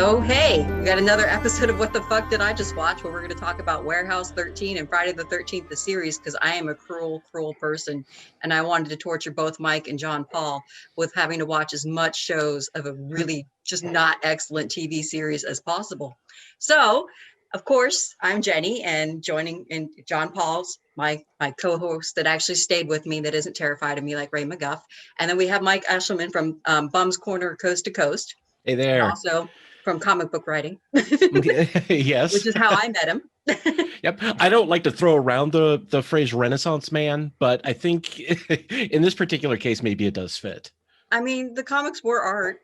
So, hey, we got another episode of What the Fuck Did I Just Watch, where we're going to talk about Warehouse 13 and Friday the 13th, the series, because I am a cruel, cruel person. And I wanted to torture both Mike and John Paul with having to watch as much shows of a really just not excellent TV series as possible. So, of course, I'm Jenny, and joining in John Paul's my co-host that actually stayed with me, that isn't terrified of me like Ray McGuff. And then we have Mike Eshelman from Bum's Corner Coast to Coast. Hey And there. also from comic book writing, Yes. which is how I met him. Yep. I don't like to throw around the phrase Renaissance man, but I think in this particular case, maybe it does fit. I mean, the comics were art.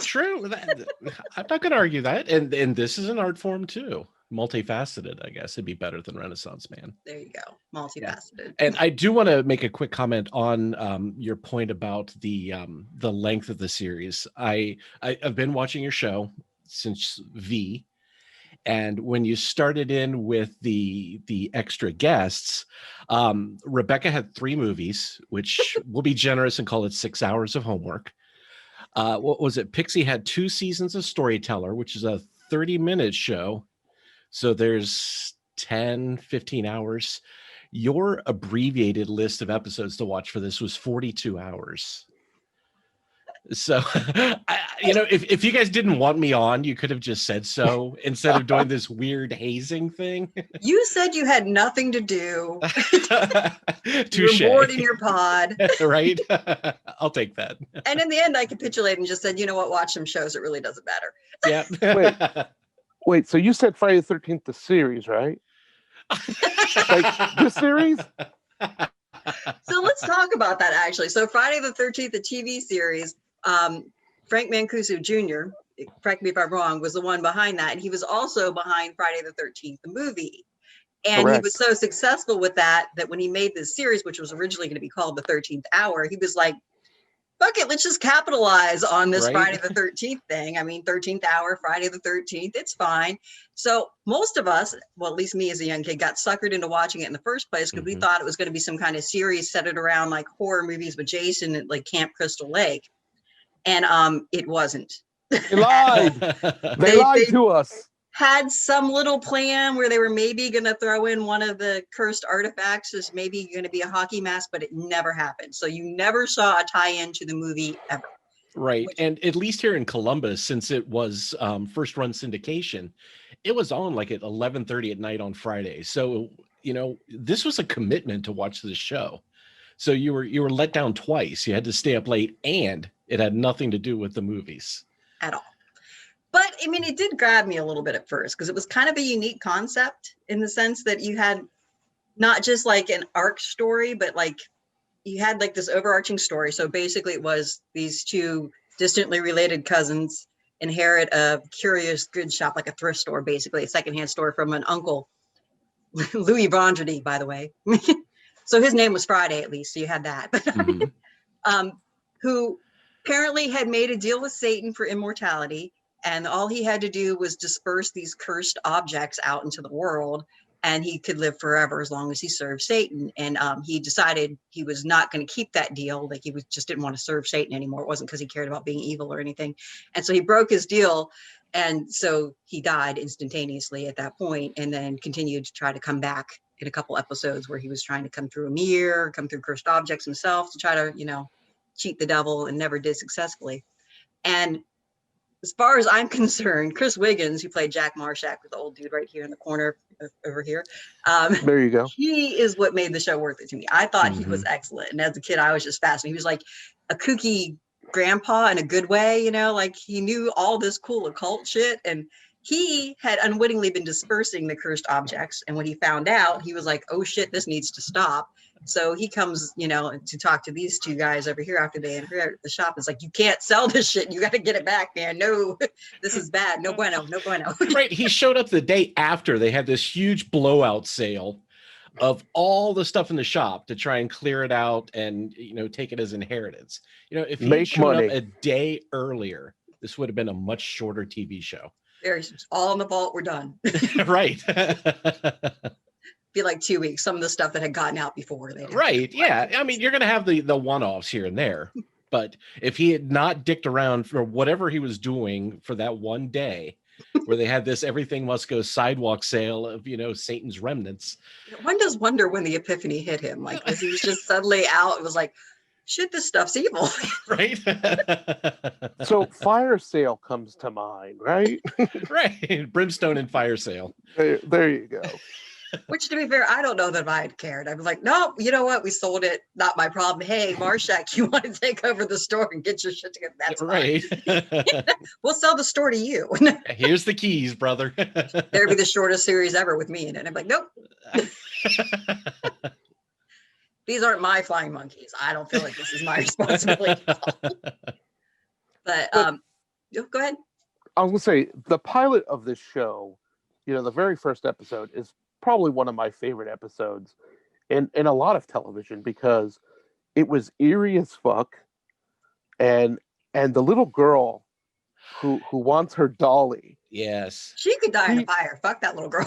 True. I'm not going to argue that. And this is an art form too. Multifaceted, I guess. It'd be better than Renaissance man. There you go. Multifaceted. Yeah. And I do want to make a quick comment on your point about the length of the series. I've been watching your show since V. And when you started in with the extra guests, Rebecca had 3 movies, which we'll be generous and call it 6 hours of homework. What was it? Pixie had 2 seasons of Storyteller, which is a 30-minute show. So there's 10, 15 hours. Your abbreviated list of episodes to watch for this was 42 hours. So, if you guys didn't want me on, you could have just said so instead of doing this weird hazing thing. You said you had nothing to do. Touche. You were bored in your pod. Right? I'll take that. And in the end, I capitulated and just said, you know what, watch some shows. It really doesn't matter. Yeah. Wait, so you said Friday the 13th, the series, right? Like this series? So let's talk about that, actually. So Friday the 13th, the TV series, Frank Mancuso Jr., correct me if I'm wrong, was the one behind that. And he was also behind Friday the 13th, the movie. And Correct. He was so successful with that when he made this series, which was originally going to be called The 13th Hour, he was like, fuck it, let's just capitalize on this Right. Friday the 13th thing. I mean, 13th hour, Friday the 13th, it's fine. So most of us, well, at least me as a young kid, got suckered into watching it in the first place because we thought it was going to be some kind of series centered around like horror movies with Jason at like Camp Crystal Lake. And it wasn't. They lied. They lied to us. Had some little plan where they were maybe going to throw in one of the cursed artifacts as maybe going to be a hockey mask, but it never happened. So you never saw a tie-in to the movie ever. Right. And at least here in Columbus, since it was first run syndication, it was on like at 11:30 at night on Friday. So, this was a commitment to watch this show. So you were let down twice. You had to stay up late, and it had nothing to do with the movies at all. But I mean, it did grab me a little bit at first because it was kind of a unique concept in the sense that you had not just like an arc story, but like you had like this overarching story. So basically it was these 2 distantly related cousins inherit a curious goods shop, like a thrift store, basically a secondhand store from an uncle, Louis Vendredi, by the way. So his name was Friday, at least. So you had that. Who apparently had made a deal with Satan for immortality. And all he had to do was disperse these cursed objects out into the world, and he could live forever as long as he served Satan. And he decided he was not going to keep that deal. Like he just didn't want to serve Satan anymore. It wasn't because he cared about being evil or anything. And so he broke his deal. And so he died instantaneously at that point, and then continued to try to come back in a couple episodes where he was trying to come through a mirror, come through cursed objects himself to try to, cheat the devil, and never did successfully. And as far as I'm concerned, Chris Wiggins, who played Jack Marshak, the old dude right here in the corner over here. There you go. He is what made the show worth it to me. I thought he was excellent. And as a kid, I was just fascinated. He was like a kooky grandpa in a good way, like he knew all this cool occult shit. And he had unwittingly been dispersing the cursed objects. And when he found out, he was like, oh shit, this needs to stop. So he comes, to talk to these 2 guys over here after they enter the shop. It's like, you can't sell this shit. You got to get it back, man. No, this is bad. No bueno, no bueno. Right. He showed up the day after they had this huge blowout sale of all the stuff in the shop to try and clear it out and, take it as inheritance. If he had shown up a day earlier, this would have been a much shorter TV show. There's all in the vault. We're done. Right. Be like 2 weeks. Some of the stuff that had gotten out before. Right. Yeah. I mean, you're going to have the one-offs here and there, But if he had not dicked around for whatever he was doing for that one day, where they had this everything must go sidewalk sale of, Satan's remnants. One does wonder when the epiphany hit him. Like, was he was just suddenly out? It was like, shit, this stuff's evil. Right? So fire sale comes to mind, right? Right. Brimstone and fire sale. There you go. Which, to be fair, I don't know that I had cared. I was like, no, you know what? We sold it. Not my problem. Hey, Marshak, you want to take over the store and get your shit together? That's right. We'll sell the store to you. Here's the keys, brother. There'd be the shortest series ever with me in it. And I'm like, nope. These aren't my flying monkeys. I don't feel like this is my responsibility. But go ahead. I was going to say, the pilot of this show, the very first episode is probably one of my favorite episodes in a lot of television, because it was eerie as fuck. And the little girl who wants her dolly. Yes. She could die in a fire. Fuck that little girl.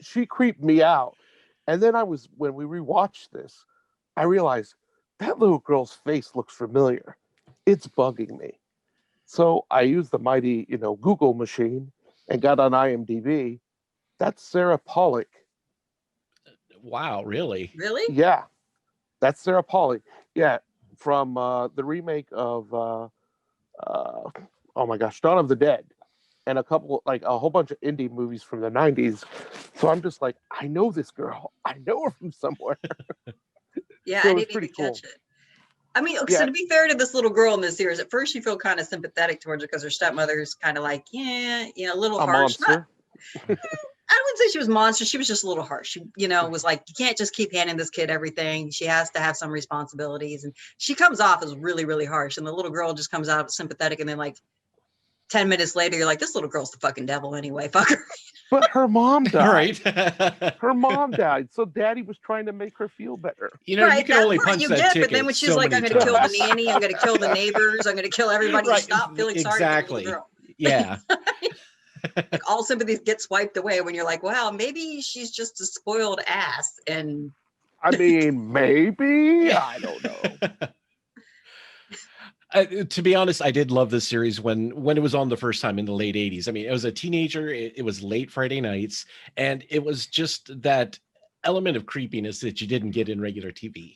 she creeped me out. And then when we rewatched this, I realized that little girl's face looks familiar. It's bugging me. So I used the mighty, Google machine and got on IMDb. That's Sarah Pollock. Wow, really? Really? Yeah, that's Sarah Pollock. Yeah, from the remake of oh my gosh, Dawn of the Dead, and a whole bunch of indie movies from the 90s. So I'm just like, I know this girl. I know her from somewhere. Yeah, So I it was didn't pretty even cool. catch it. I mean, so to be fair to this little girl in this series, at first you feel kind of sympathetic towards her because her stepmother's kind of like, a little A harsh. monster. I wouldn't say she was monstrous. She was just a little harsh. She, was like, you can't just keep handing this kid everything. She has to have some responsibilities. And she comes off as really, really harsh. And the little girl just comes out sympathetic. And then like 10 minutes later, you're like, this little girl's the fucking devil anyway. Fuck her. But her mom died. Right. Her mom died. So daddy was trying to make her feel better. You Right, can only punch that ticket. but then when she's so like, I'm many going to kill the times. nanny, I'm going to kill the neighbors, I'm going to kill everybody. Right, Stop feeling sorry for the little girl. Yeah. Like, all sympathy gets wiped away when you're like, wow, maybe she's just a spoiled ass. And I mean, maybe. I don't know. To be honest, I did love this series when it was on the first time in the late 80s. I mean, I was a teenager. It was late Friday nights, and it was just that element of creepiness that you didn't get in regular TV.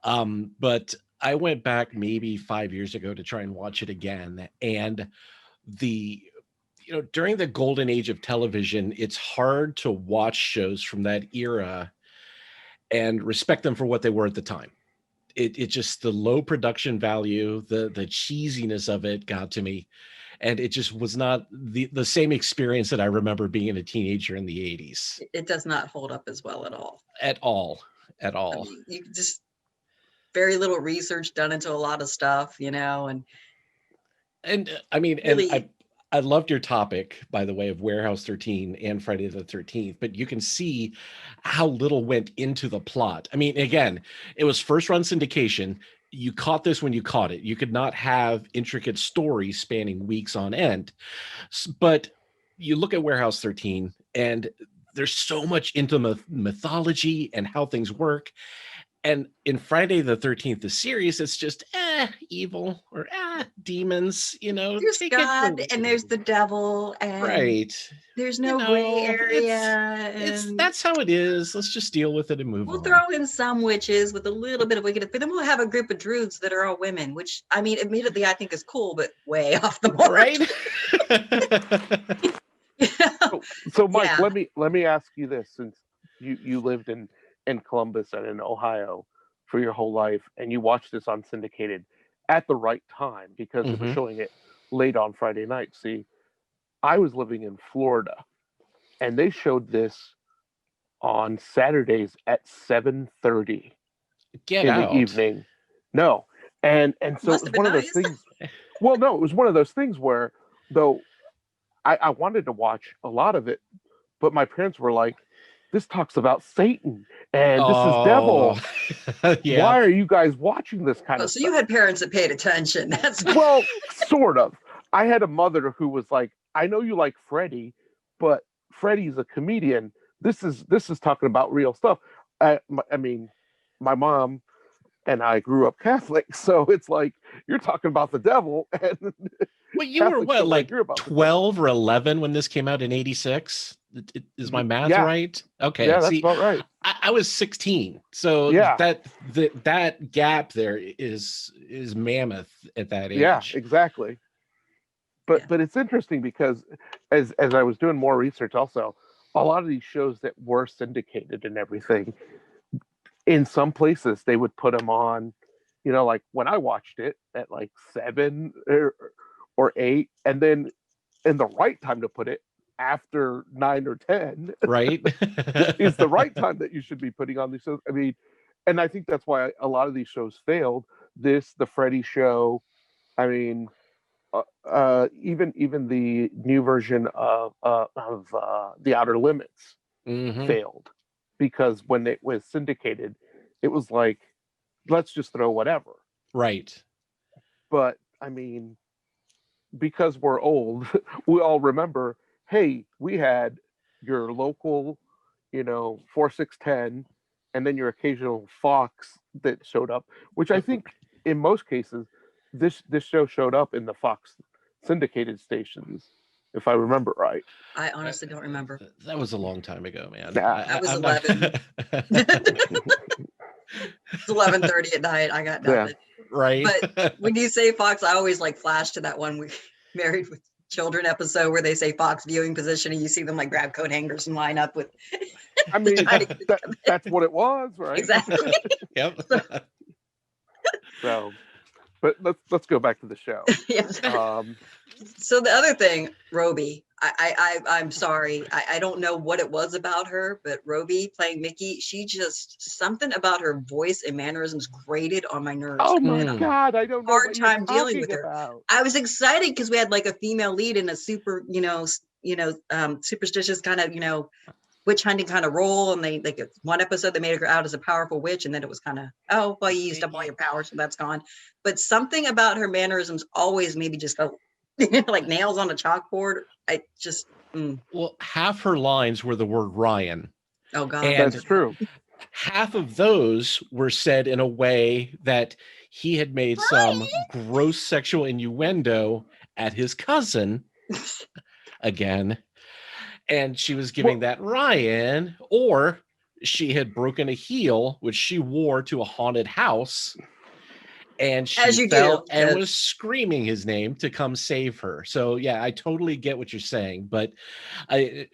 But I went back maybe 5 years ago to try and watch it again. And during the golden age of television, it's hard to watch shows from that era and respect them for what they were at the time. It just, the low production value, the cheesiness of it got to me. And it just was not the same experience that I remember being a teenager in the 80s. it does not hold up as well at all. At all. I mean, you just very little research done into a lot of stuff, and I mean, really, and I loved your topic, by the way, of Warehouse 13 and Friday the 13th, but you can see how little went into the plot. I mean, again, it was first run syndication. You caught this when you caught it. You could not have intricate stories spanning weeks on end. But you look at Warehouse 13 and there's so much into mythology and how things work. And in Friday the 13th, the series, it's just evil or demons, there's God and there's the devil, and right. There's no gray area. That's how it is. Let's just deal with it and move on. We'll throw in some witches with a little bit of wickedness, but then we'll have a group of druids that are all women, which, I mean, admittedly, I think is cool, but way off the mark. Right? So Mike, let me ask you this, since you lived in Columbus and in Ohio for your whole life, and you watched this on syndicated at the right time because it was showing it late on Friday night. See, I was living in Florida, and they showed this on Saturdays at 7:30 in the evening. No, and so it was one of those things. Well, no, it was one of those things where, though, I wanted to watch a lot of it, but my parents were like, this talks about Satan and this is devil. Yeah. Why are you guys watching this kind of stuff? So you had parents that paid attention. That's well, sort of. I had a mother who was like, I know you like Freddie, but Freddie's a comedian. This is talking about real stuff. I mean, my mom, and I grew up Catholic, so it's like you're talking about the devil. And well, you were what, like 12 or 11 when this came out in '86? Is my math right? Okay, yeah, that's about right. I was 16, so that gap there is mammoth at that age. Yeah, exactly. But it's interesting because as I was doing more research, also a lot of these shows that were syndicated and everything, in some places they would put them on, you know, like when I watched it at like 7 or 8, and then in the right time to put it after 9 or 10, right, is the right time that you should be putting on these shows. I mean, and I think that's why a lot of these shows failed. The Freddy show, I mean, even the new version of The Outer Limits failed, because when it was syndicated, it was like, let's just throw whatever. Right. But I mean, because we're old, we all remember, hey, we had your local, 4, 6, 10, and then your occasional Fox that showed up, which I think in most cases, this show showed up in the Fox syndicated stations, if I remember right. I honestly don't remember. That was a long time ago, man. I was 11. It's 11:30 at night. I got nothing. Yeah, right. But when you say Fox, I always like flash to that one Married with Children episode where they say Fox viewing position, and you see them like grab coat hangers and line up with. I mean, that's what it was, right? Exactly. Yep. So, but let's go back to the show. Yes. So the other thing, Roby, I'm sorry, I don't know what it was about her, but Roby playing Mickey, she just, something about her voice and mannerisms grated on my nerves. Oh my God, I don't know. Hard time dealing with her. I was excited because we had like a female lead in a super, superstitious kind of, witch hunting kind of role, and they like one episode they made her out as a powerful witch, and then it was kind of, oh well, you used up all your power, so that's gone. But something about her mannerisms always maybe just felt like nails on a chalkboard. I just well, half her lines were the word Ryan. Oh God, and that's true. Half of those were said in a way that he had made some gross sexual innuendo at his cousin again. And she was giving that Ryan, or she had broken a heel, which she wore to a haunted house. And she fell and was screaming his name to come save her. So, yeah, I totally get what you're saying. But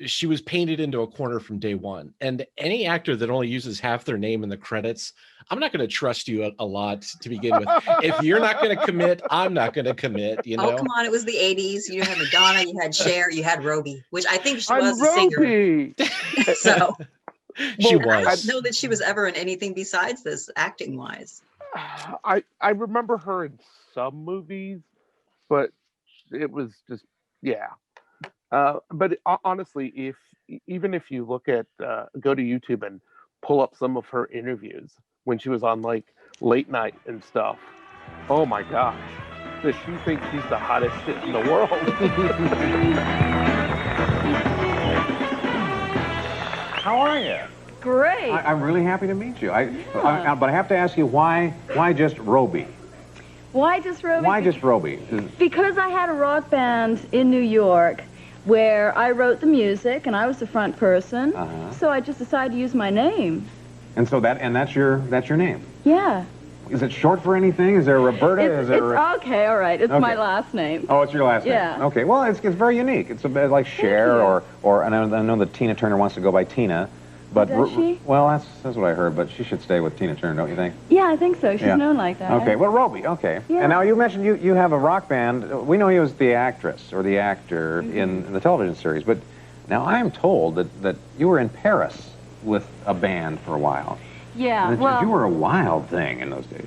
she was painted into a corner from day one. And any actor that only uses half their name in the credits, I'm not going to trust you a lot to begin with. If you're not going to commit, I'm not going to commit. Oh, come on. It was the 80s. You had Madonna, you had Cher, you had Roby, which I think she was a singer. So she was. I don't know that she was ever in anything besides this, acting-wise. I remember her in some movies, but it was just, yeah. But honestly, even if you look at, go to YouTube and pull up some of her interviews when she was on like late night and stuff, oh my gosh, does she think she's the hottest shit in the world? How are you? Great. I'm really happy to meet you. But I have to ask you, why just Roby? Why just Roby? Why just Roby? Because I had a rock band in New York where I wrote the music and I was the front person. So I just decided to use my name. And so that's your name? Yeah. Is it short for anything? Is there Roberta? Okay, all right. It's my last name. Oh, it's your last name. Yeah. Okay. Well, it's very unique. It's a bit like Cher or I know that Tina Turner wants to go by Tina. But does she? Well, that's what I heard. But she should stay with Tina Turner, don't you think? Yeah, I think so. She's known like that. Okay. Well, Roby. Okay. Yeah. And now you mentioned you have a rock band. We know you as the actress or the actor in the television series. But now I'm told that you were in Paris with a band for a while. Yeah. You were a wild thing in those days.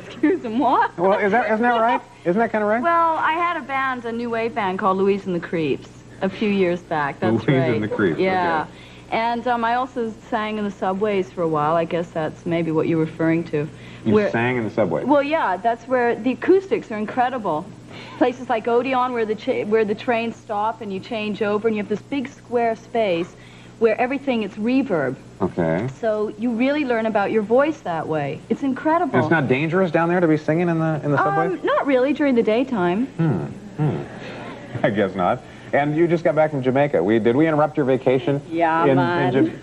Excuse me, what? Well, isn't that right? Isn't that kind of right? Well, I had a band, a new wave band called Louise and the Creeps, a few years back. That's Louise right. and the Creeps. Yeah. Okay. And I also sang in the subways for a while. I guess that's maybe what you're referring to. You sang in the subway? Well, yeah, that's where the acoustics are incredible. Places like Odeon where the trains stop and you change over and you have this big square space where everything is reverb. Okay. So you really learn about your voice that way. It's incredible. And it's not dangerous down there to be singing in the subway? Not really during the daytime. I guess not. And you just got back from Jamaica. Did we interrupt your vacation? Yeah, man.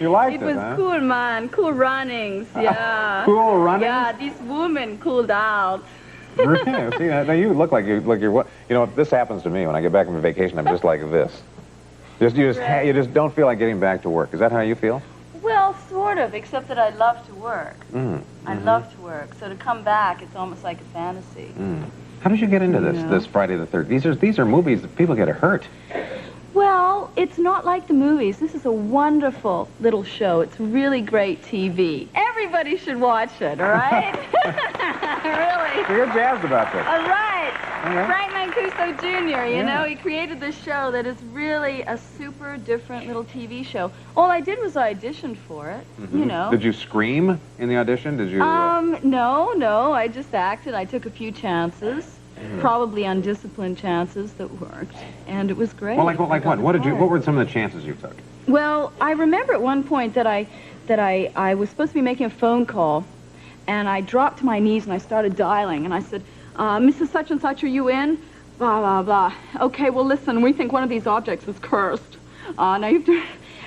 You liked it, It was huh? cool, man. Cool runnings, yeah. Cool runnings? Yeah, these women cooled out. Really? See, now you look like you're what? You know, this happens to me when I get back from vacation. I'm just like this. You just don't feel like getting back to work. Is that how you feel? Well, sort of, except that I love to work. I love to work. So to come back, it's almost like a fantasy. How did you get into this Friday the 13th? These are movies that people get hurt. Well, it's not like the movies. This is a wonderful little show. It's really great TV. Everybody should watch it, all right? Really. So you're jazzed about this. All right. Okay. Frank Mancuso Jr., you know, he created this show that is really a super different little TV show. All I did was audition for it, you know. Did you scream in the audition? Did you? No. I just acted. I took a few chances. Probably undisciplined chances that worked, and it was great. Well, like what? What were some of the chances you took? Well, I remember at one point that I was supposed to be making a phone call, and I dropped to my knees and I started dialing, and I said, Mrs. Such and Such, are you in? Blah, blah, blah. Okay, well, listen, we think one of these objects is cursed. Now you have to,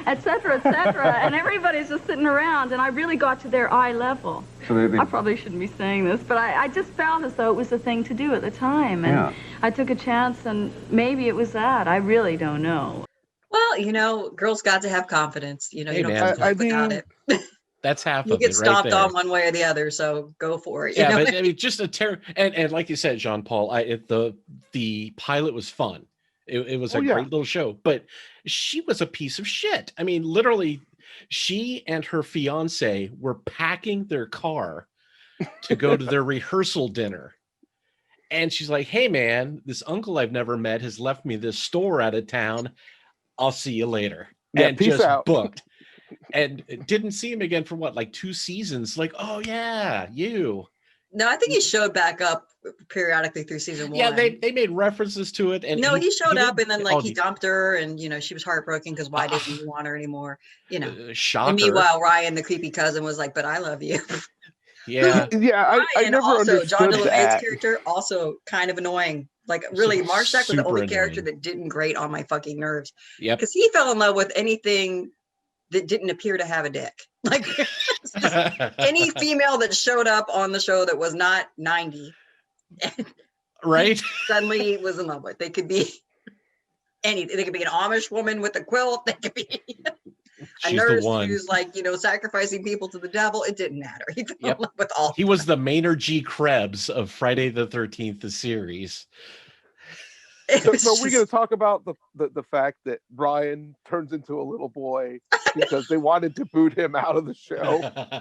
et cetera, and everybody's just sitting around, and I really got to their eye level. So I probably shouldn't be saying this, but I just felt as though it was the thing to do at the time, and I took a chance, and maybe it was that. I really don't know. Well, you know, girls got to have confidence. You know, you don't have to talk without it. That's half you of get it stomped right there. on one way or the other, so go for it. Yeah, you know? but I mean, just a and like you said, Jean-Paul, the pilot was fun. It was a great little show, but she was a piece of shit. I mean, literally, she and her fiance were packing their car to go to their rehearsal dinner. And she's like, hey, man, this uncle I've never met has left me this store out of town. I'll see you later. Yeah, and peace just out. booked. And didn't see him again for what, like 2 seasons? Like, oh, yeah, you. No, I think he showed back up periodically through season 1. Yeah, they made references to it. And he showed up and then like he dumped her and, you know, she was heartbroken because why didn't he want her anymore? You know, shocker. And meanwhile, Ryan, the creepy cousin, was like, but I love you. Yeah. Yeah, I never understood John DeLume's that. character, also kind of annoying. Like, really, Marshak was the only character annoying. that didn't grate on my fucking nerves. Yep. Because he fell in love with anything that didn't appear to have a dick. Like, any female that showed up on the show that was not 90. Right? Suddenly was in love with. They could be anything. They could be an Amish woman with a quilt. They could be a nurse who's like, you know, sacrificing people to the devil. It didn't matter. He fell in love with all. He was the Maynard G. Krebs of Friday the 13th, the series. So we're going to talk about the fact that Ryan turns into a little boy because they wanted to boot him out of the show.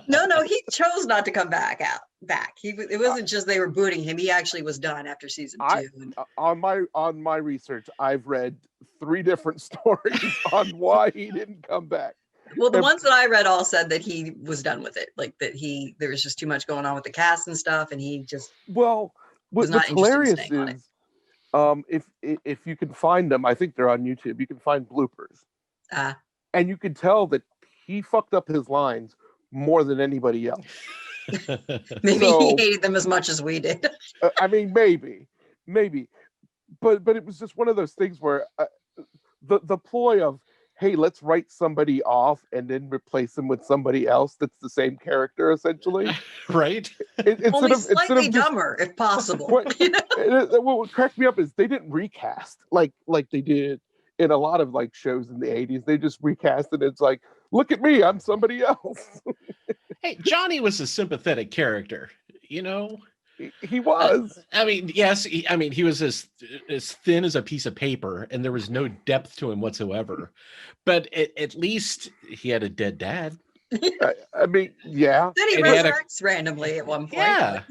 No, he chose not to come back. It wasn't just they were booting him. He actually was done after season 2. On my research, I've read 3 different stories on why he didn't come back. Well, the ones that I read all said that he was done with it. Like that there was just too much going on with the cast and stuff, and he just was not hilarious interested in staying on it. If you can find them, I think they're on YouTube. You can find bloopers, and you can tell that he fucked up his lines more than anybody else. Maybe he hated them as much as we did. I mean, maybe, but it was just one of those things where the ploy of, hey, let's write somebody off and then replace them with somebody else that's the same character, essentially. Right? Only slightly dumber, if possible. What cracked me up is they didn't recast like they did in a lot of like shows in the 80s. They just recast it. It's like, look at me, I'm somebody else. Hey, Johnny was a sympathetic character, you know? He was. I mean, yes. He was as thin as a piece of paper, and there was no depth to him whatsoever. But at least he had a dead dad. I mean, yeah. Then he resurrects randomly at one point. Yeah.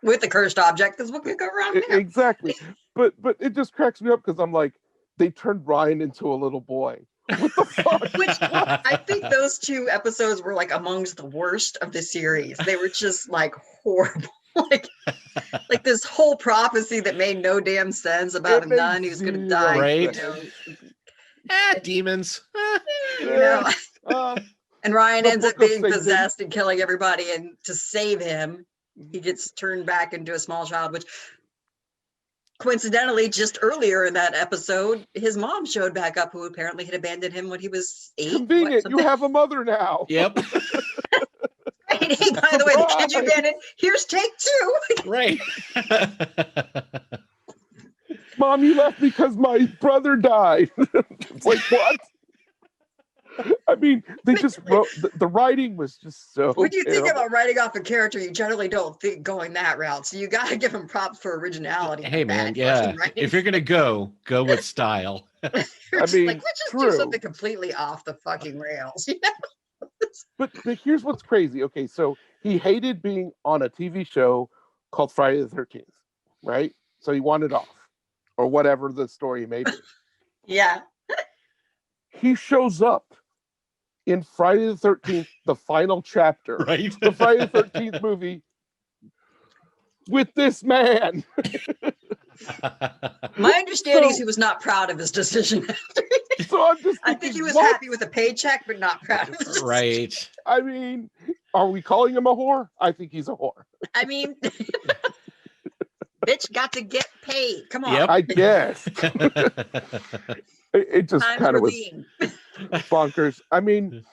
With the cursed object, because what could go wrong there? Exactly. But it just cracks me up because I'm like, they turned Ryan into a little boy. What the fuck? Which I think those 2 episodes were like amongst the worst of the series. They were just like horrible. like this whole prophecy that made no damn sense about a nun who's going to die. Right. You know, Demons. You know, and Ryan The ends up Book of being Satan. possessed and killing everybody. And to save him, he gets turned back into a small child, which coincidentally, just earlier in that episode, his mom showed back up, who apparently had abandoned him when he was 8. Convenient. You have a mother now. Yep. Hey, by the way, the kid you abandoned, here's take 2. Right. Mom, you left because my brother died. It's like, what? I mean, they just wrote, the writing was just so When you think terrible. about writing off a character, you generally don't think going that route. So you got to give him props for originality. Hey, like man, that. yeah. Fucking writing. If you're going to go with style. You're I just mean, like, let's just true. do something completely off the fucking rails. You know? But here's what's crazy. Okay, so he hated being on a TV show called Friday the 13th, right? So he wanted off, or whatever the story may be. Yeah. He shows up in Friday the 13th, the final chapter, Right. the Friday the 13th movie, with this man. My understanding is So- he was not proud of his decision. So I'm just I thinking, think he was what? happy with the paycheck, but not proud of his decision. Right. I mean, are we calling him a whore? I think he's a whore. I mean, bitch got to get paid. Come on. Yep. I guess. It just Times kind were of was lean. bonkers. I mean,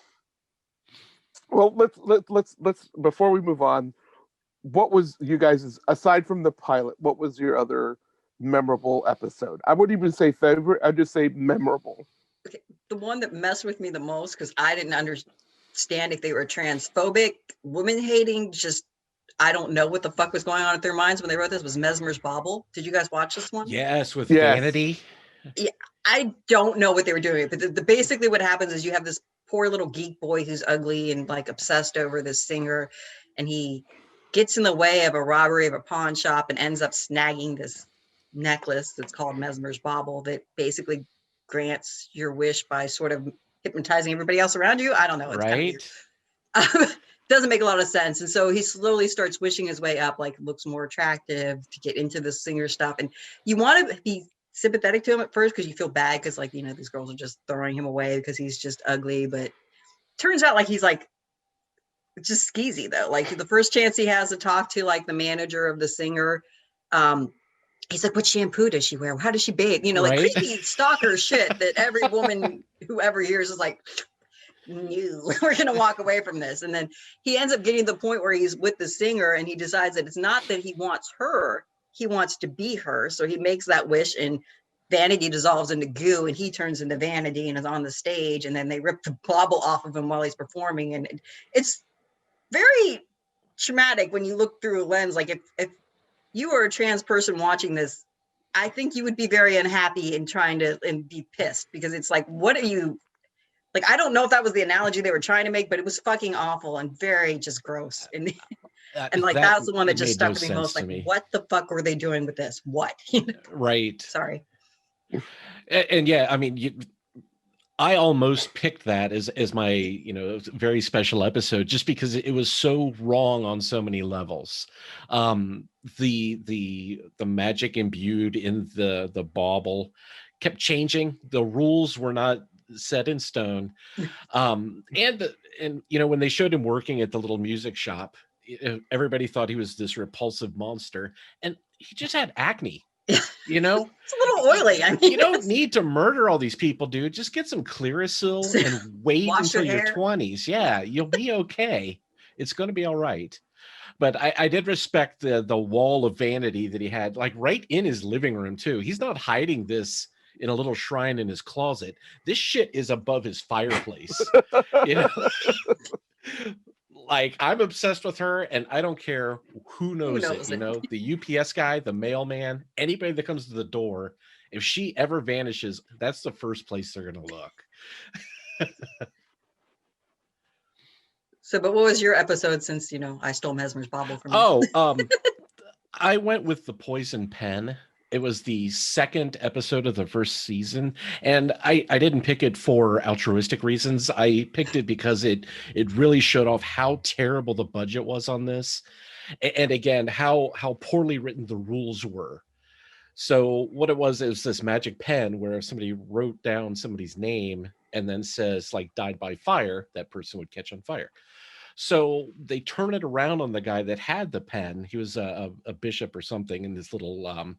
well, let's before we move on, what was you guys, aside from the pilot, what was your other memorable episode? I wouldn't even say favorite, I'd just say memorable. The one that messed with me the most, because I didn't understand if they were transphobic, women hating, just I don't know what the fuck was going on in their minds when they wrote this, was Mesmer's Bauble. Did you guys watch this one? Yes, with Yes. Vanity. I don't know what they were doing, but basically what happens is you have this poor little geek boy who's ugly and like obsessed over this singer, and he gets in the way of a robbery of a pawn shop and ends up snagging this necklace that's called Mesmer's Bauble that basically grants your wish by sort of hypnotizing everybody else around you. I don't know. It's kind of Right. doesn't make a lot of sense. And so he slowly starts wishing his way up, like looks more attractive to get into the singer stuff. And you want to be sympathetic to him at first because you feel bad because, like, you know, these girls are just throwing him away because he's just ugly. But turns out like he's like just skeezy though. Like the first chance he has to talk to like the manager of the singer, he's like, what shampoo does she wear? How does she bathe? You know, like Right. creepy stalker shit that every woman whoever hears is like, no, we're gonna walk away from this. And then he ends up getting to the point where he's with the singer and he decides that it's not that he wants her, he wants to be her. So he makes that wish and Vanity dissolves into goo and he turns into Vanity and is on the stage, and then they rip the bauble off of him while he's performing. And it's very traumatic when you look through a lens. Like if you were a trans person watching this, I think you would be very unhappy and trying to and be pissed, because it's like, what are you like? I don't know if that was the analogy they were trying to make, but it was fucking awful and very just gross. And like that's the one that just made stuck no with me sense most. to Like, me. what the fuck were they doing with this? What? Right. Sorry. And yeah, I mean, I almost picked that as my, you know, very special episode just because it was so wrong on so many levels. The magic imbued in the bauble kept changing. The rules were not set in stone. And you know, when they showed him working at the little music shop, everybody thought he was this repulsive monster, and he just had acne. You know, It's a little oily. I mean, you don't need to murder all these people, dude. Just get some Clearasil and wait Wash until your your hair. 20s. Yeah, you'll be okay. It's going to be all right. But I did respect the wall of vanity that he had, like right in his living room too. He's not hiding this in a little shrine in his closet. This shit is above his fireplace. You know, like I'm obsessed with her, and I don't care who knows it. You know, the UPS guy, the mailman, anybody that comes to the door. If she ever vanishes, that's the first place they're gonna look. So, but what was your episode, since, you know, I stole Mesmer's Bauble from you? Oh, I went with the poison pen. It was the second episode of the first season, and I didn't pick it for altruistic reasons. I picked it because it really showed off how terrible the budget was on this, and again how poorly written the rules were. So what it was this magic pen where if somebody wrote down somebody's name and then says like died by fire, that person would catch on fire. So they turn it around on the guy that had the pen. He was a bishop or something in this little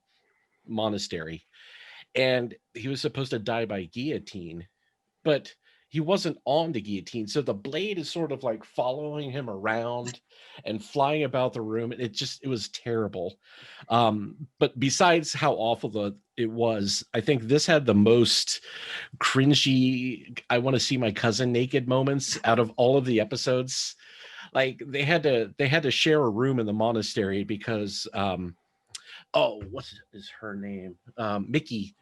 monastery, and he was supposed to die by guillotine, but he wasn't on the guillotine. So the blade is sort of like following him around and flying about the room. And it was terrible. But besides how awful it was, I think this had the most cringy, I want to see my cousin naked moments out of all of the episodes. Like they had to share a room in the monastery because, what is her name? Mickey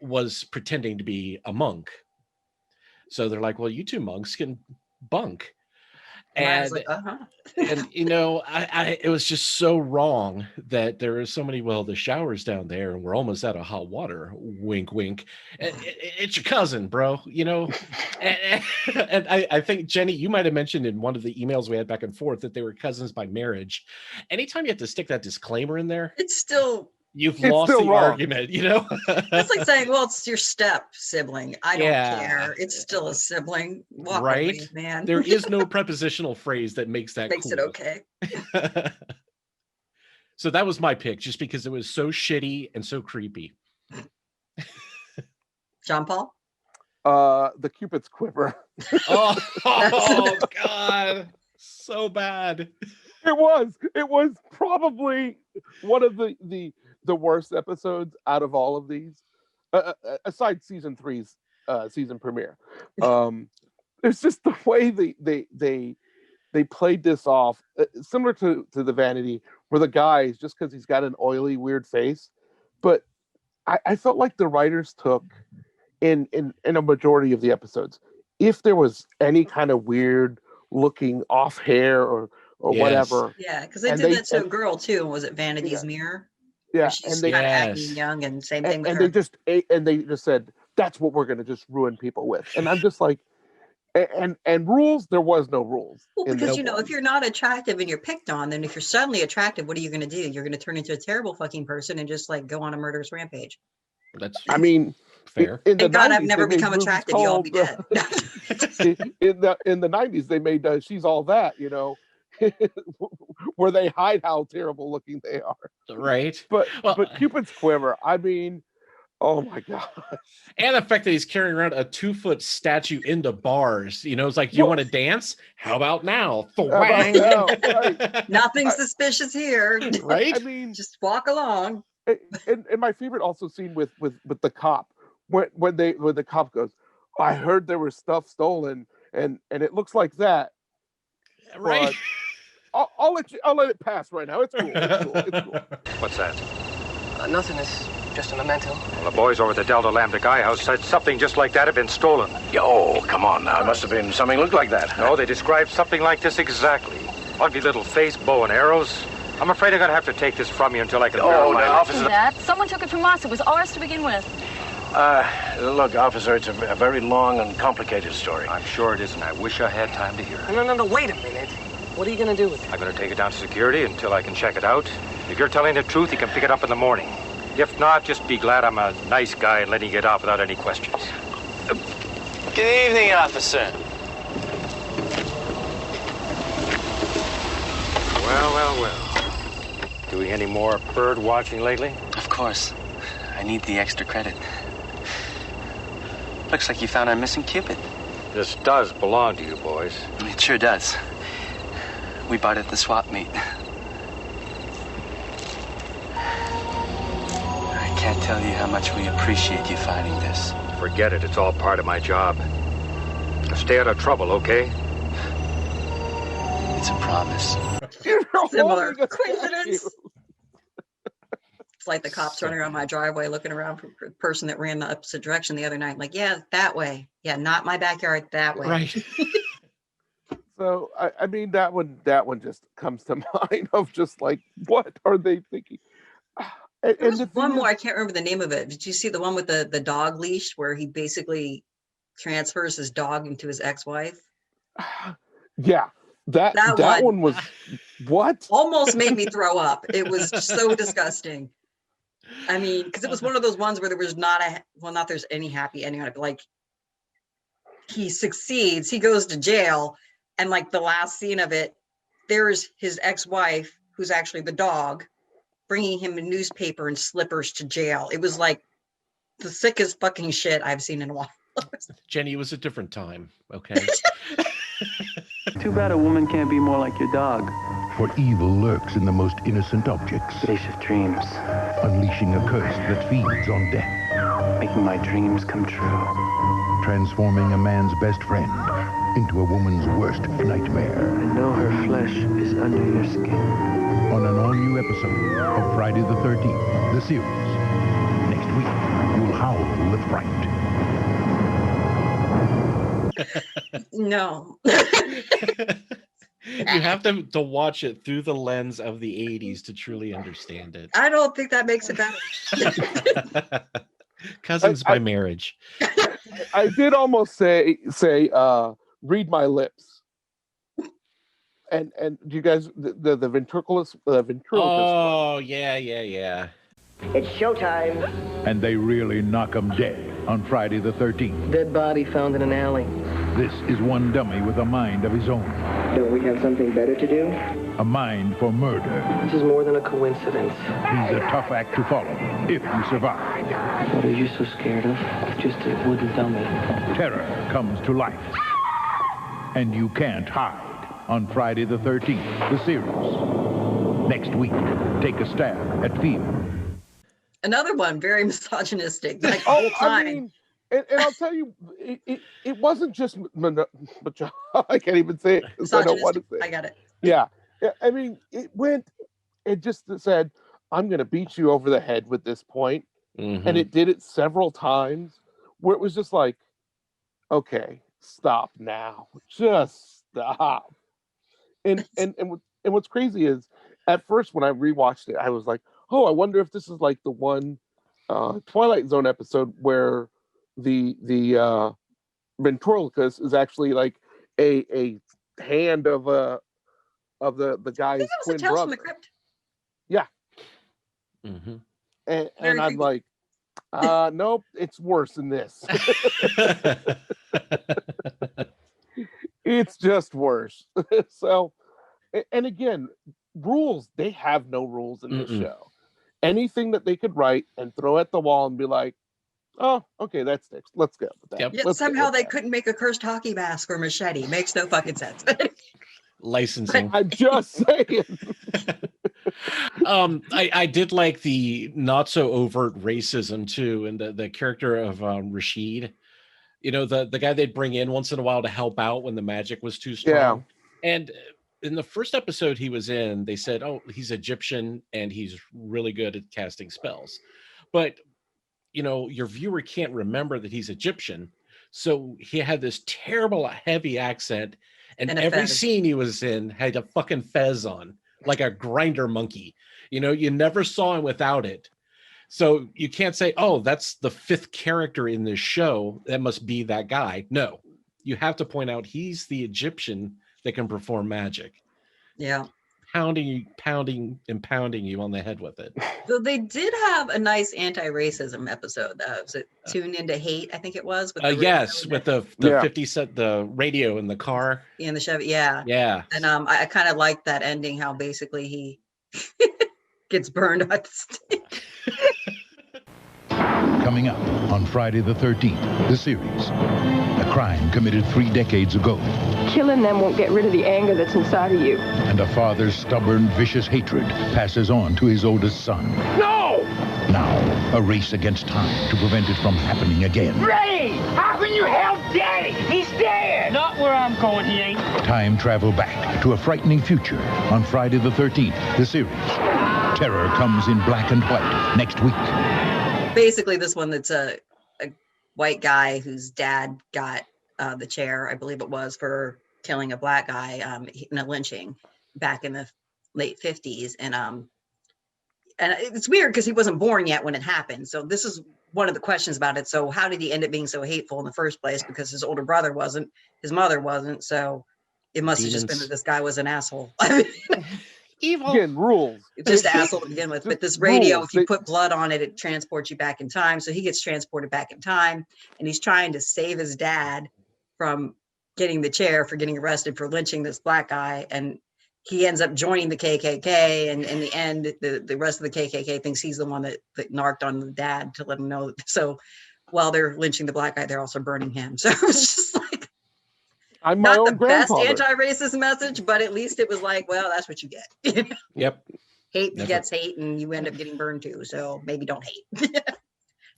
was pretending to be a monk. So they're like, well, you two monks can bunk. And I was And, like, and it was just so wrong that there are so many, well, the shower's down there and we're almost out of hot water. Wink, wink. It's your cousin, bro, And I think, Jenny, you might have mentioned in one of the emails we had back and forth that they were cousins by marriage. Anytime you have to stick that disclaimer in there, it's still... You've lost the argument, It's like saying, well, it's your step sibling. I don't Yeah. care. It's still a sibling. Walk Right? away, man. There is no prepositional phrase that makes that Makes cool. it okay. So that was my pick, just because it was so shitty and so creepy. John Paul? The Cupid's quiver. Oh God. So bad. It was probably one of the worst episodes out of all of these, aside season 3's season premiere. It's just the way they played this off, similar to the Vanity, where the guy, just because he's got an oily, weird face, but I felt like the writers took in a majority of the episodes, if there was any kind of weird looking off hair or whatever. Yeah, because they did that to a girl too. Was it Vanity's Mirror? Yeah, she's kind of acting young, and same thing with her. They just said that's what we're going to just ruin people with, and I'm just like, and rules. There was no rules. Well, because if you're not attractive and you're picked on, then if you're suddenly attractive, what are you going to do? You're going to turn into a terrible fucking person and just like go on a murderous rampage. I mean, fair. Thank God I've never become attractive. You'll all be dead. in the 90s, they made She's All That, where they hide how terrible looking they are. Right. But Cupid's quiver, I mean, oh my gosh. And the fact that he's carrying around a 2-foot statue into bars, it's like, you want to dance? How about now? Right. Nothing suspicious here. Right. I mean, just walk along. And my favorite also scene with the cop, when the cop goes, I heard there was stuff stolen, and it looks like that. Right. I'll let it pass right now. It's cool. It's cool. What's that? Nothing. It's just a memento. Well, the boys over at the Delta Lambda Guy House said something just like that had been stolen. Oh, come on now. It must have been something looked like that. No, they described something like this exactly. Ugly little face, bow and arrows. I'm afraid I'm going to have to take this from you until I can verify it. Officer. That. Someone took it from us. It was ours to begin with. Look, officer, it's a very long and complicated story. I'm sure it is, and I wish I had time to hear it. No, wait a minute. What are you going to do with it? I'm going to take it down to security until I can check it out. If you're telling the truth, you can pick it up in the morning. If not, just be glad I'm a nice guy and letting you get off without any questions. Good evening, officer. Well. Doing any more bird watching lately? Of course. I need the extra credit. Looks like you found our missing Cupid. This does belong to you boys. It sure does. We bought it at the swap meet. I can't tell you how much we appreciate you finding this. Forget it. It's all part of my job. Now stay out of trouble, okay? It's a promise. Similar coincidence. It's like the cops running around my driveway looking around for the person that ran the opposite direction the other night. Like, yeah, that way. Yeah, not my backyard, that way. Right. So, I mean, that one just comes to mind of just like, what are they thinking? There was one more, I can't remember the name of it. Did you see the one with the dog leash where he basically transfers his dog into his ex-wife? Yeah. That one was what? Almost made me throw up. It was so disgusting. I mean, because it was one of those ones where there was not there's any happy ending on it, but like he succeeds, he goes to jail, and like the last scene of it, there's his ex-wife, who's actually the dog, bringing him a newspaper and slippers to jail. It was like the sickest fucking shit I've seen in a while. Jenny, it was a different time, okay? Too bad a woman can't be more like your dog. For evil lurks in the most innocent objects. Base of dreams. Unleashing a curse that feeds on death. Making my dreams come true. Transforming a man's best friend into a woman's worst nightmare. I know her flesh is under your skin. On an all-new episode of Friday the 13th, the series. Next week, you'll howl with fright. No. You have to watch it through the lens of the 80s to truly understand it. I don't think that makes it better. Cousins by marriage. I did almost say read my lips. And do you guys the ventriloquist Oh yeah. It's showtime. And they really knock 'em dead on Friday the 13th. Dead body found in an alley. This is one dummy with a mind of his own. Don't we have something better to do? A mind for murder. This is more than a coincidence. He's a tough act to follow if you survive. What are you so scared of? Just a wooden dummy. Terror comes to life. And you can't hide on Friday the 13th, the series. Next week, take a stab at fear. Another one, very misogynistic. Like the whole time. I mean, and I'll tell you, it wasn't just I can't even say it because I don't want to say it. I got it. Yeah. I mean, it just said, I'm going to beat you over the head with this point. Mm-hmm. And it did it several times where it was just like, okay, stop now. Just stop. And what's crazy is at first when I rewatched it, I was like, oh, I wonder if this is like the one Twilight Zone episode where the ventriloquist is actually like a hand of the guy's twin Tales brother. from the Crypt. Yeah. Mm-hmm. And I'm like, nope, it's worse than this. It's just worse. So, and again, rules, they have no rules in this show. Anything that they could write and throw at the wall and be like, oh, okay, that sticks. Let's go with that. Yep. Yet somehow they couldn't make a cursed hockey mask or machete. Makes no fucking sense. Licensing. I'm just saying. I did like the not so overt racism too, and the character of Rashid. You know, the guy they'd bring in once in a while to help out when the magic was too strong. Yeah. And in the first episode he was in, they said, oh, he's Egyptian and he's really good at casting spells. But, you know, your viewer can't remember that he's Egyptian. So he had this terrible, heavy accent. And every scene he was in had a fucking fez on, like a grinder monkey. You know, you never saw him without it. So you can't say, oh, that's the fifth character in this show. That must be that guy. No, you have to point out he's the Egyptian that can perform magic. Yeah. Pounding you on the head with it. So they did have a nice anti-racism episode, though. Was it Tune Into Hate? I think it was. With yes, with the 50 cent, the radio in the car. In the Chevy, yeah. Yeah. And I kind of liked that ending, how basically he gets burned at the stake. Coming up on Friday the 13th, the series. A crime committed 3 decades ago. Killing them won't get rid of the anger that's inside of you. And a father's stubborn, vicious hatred passes on to his oldest son. No! Now, a race against time to prevent it from happening again. Ray! How can you help Daddy? He's dead! Not where I'm going, he ain't. Time travel back to a frightening future on Friday the 13th, the series. Terror comes in black and white next week. Basically, this one that's a white guy whose dad got the chair, I believe it was, for killing a black guy in a lynching back in the late 50s. And it's weird because he wasn't born yet when it happened. So this is one of the questions about it. So how did he end up being so hateful in the first place? Because his older brother wasn't, his mother wasn't. So it must have just been that this guy was an asshole. Evil. Again, rules. Just asshole to begin with. But this radio, if you put blood on it, it transports you back in time. So he gets transported back in time, and he's trying to save his dad from getting the chair for getting arrested for lynching this black guy. And he ends up joining the KKK. And in the end, the rest of the KKK thinks he's the one that narked on the dad to let him know. So while they're lynching the black guy, they're also burning him. So it's just like, I'm my not own the best grandfather. anti-racist message, but at least it was like, well, that's what you get. Yep. Hate Never. begets hate, and you end up getting burned too. So maybe don't hate.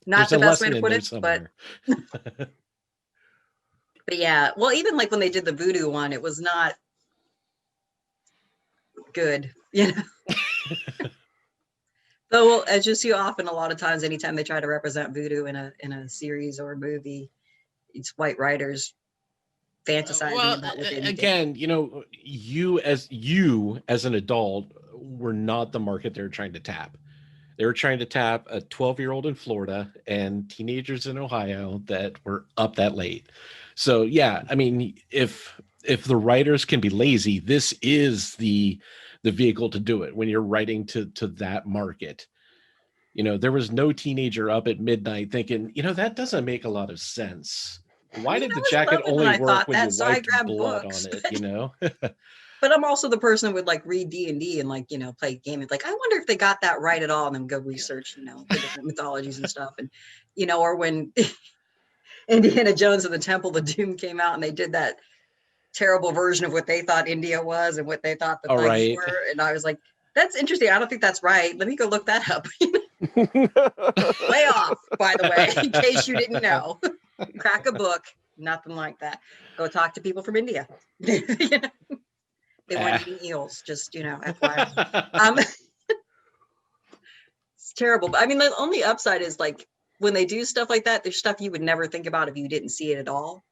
Not There's the a best way lesson to in put there it, somewhere. but yeah. Well, even like when they did the voodoo one, it was not good, you know. So, well, as you see often, a lot of times, anytime they try to represent voodoo in a series or a movie, it's white writers fantasizing about what they did. Again, you know, you as an adult were not the market they're trying to tap. They were trying to tap a 12-year-old in Florida and teenagers in Ohio that were up that late. So yeah, I mean, if the writers can be lazy, this is the vehicle to do it when you're writing to that market. You know, there was no teenager up at midnight thinking, you know, that doesn't make a lot of sense. Why did the jacket only work when you wiped blood on it, you know? But I'm also the person who would like read D&D and like, you know, play gaming. Like, I wonder if they got that right at all, and then go research, you know, the different mythologies and stuff. And, you know, or when Indiana Jones and the Temple of Doom came out and they did that terrible version of what they thought India was and what they thought the things were. And I was like, that's interesting. I don't think that's right. Let me go look that up. Way off, by the way, in case you didn't know. Crack a book, nothing like that. Go talk to people from India. You know? They weren't eating eels, just, you know, FYI. It's terrible. But I mean, the only upside is like when they do stuff like that, there's stuff you would never think about if you didn't see it at all.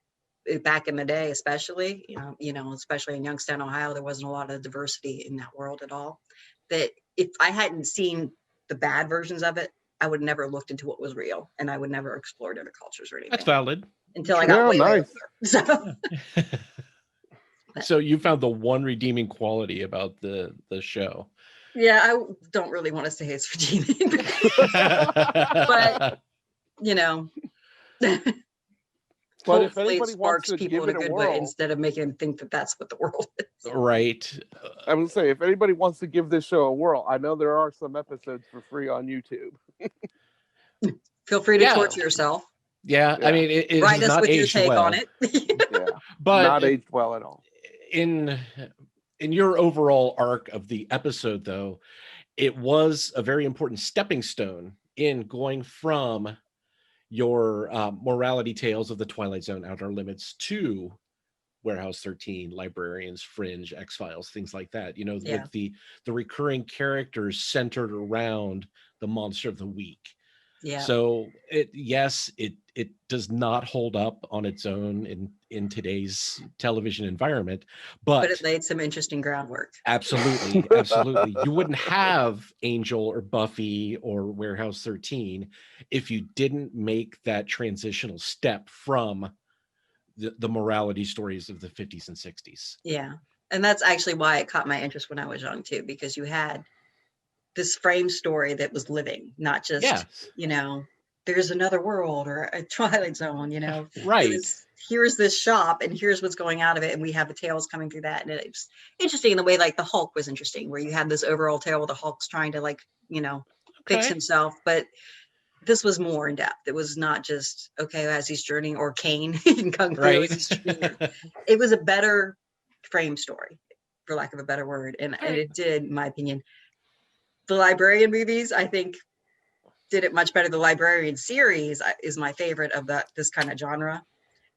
Back in the day, especially, you know, especially in Youngstown, Ohio, there wasn't a lot of diversity in that world at all. That if I hadn't seen the bad versions of it, I would never looked into what was real, and I would never explored other cultures or anything. That's valid. Until I got way older. So. So you found the one redeeming quality about the show. Yeah, I don't really want to say it's redeeming, but you know. But if hopefully it anybody wants sparks to people give in a it a good way whirl, instead of making them think that that's what the world is. Right. I would say if anybody wants to give this show a whirl, I know there are some episodes for free on YouTube. Feel free to torture yourself. Yeah, I mean, it write is us not with your aged take well. on it. Yeah, but not aged well at all. In your overall arc of the episode, though, it was a very important stepping stone in going from your morality tales of the Twilight Zone, Outer Limits, to Warehouse 13, Librarians, Fringe, X-Files, things like that. You know, with the recurring characters centered around the monster of the week. Yeah. So it does not hold up on its own in today's television environment, but it laid some interesting groundwork. Absolutely, absolutely. You wouldn't have Angel or Buffy or Warehouse 13 if you didn't make that transitional step from the morality stories of the 50s and 60s. Yeah. And that's actually why it caught my interest when I was young too, because you had this frame story that was living, not just, you know, there's another world or a Twilight Zone, you know. Right. Here's this shop and here's what's going out of it, and we have the tales coming through that. And it's interesting in the way like the Hulk was interesting, where you had this overall tale where the Hulk's trying to like, you know, fix himself, but this was more in depth. It was not just, okay, as he's journeying, or Kane in Kung Fu. It was a better frame story, for lack of a better word. And it did, in my opinion. The Librarian movies, I think, did it much better. The Librarian series is my favorite of this kind of genre.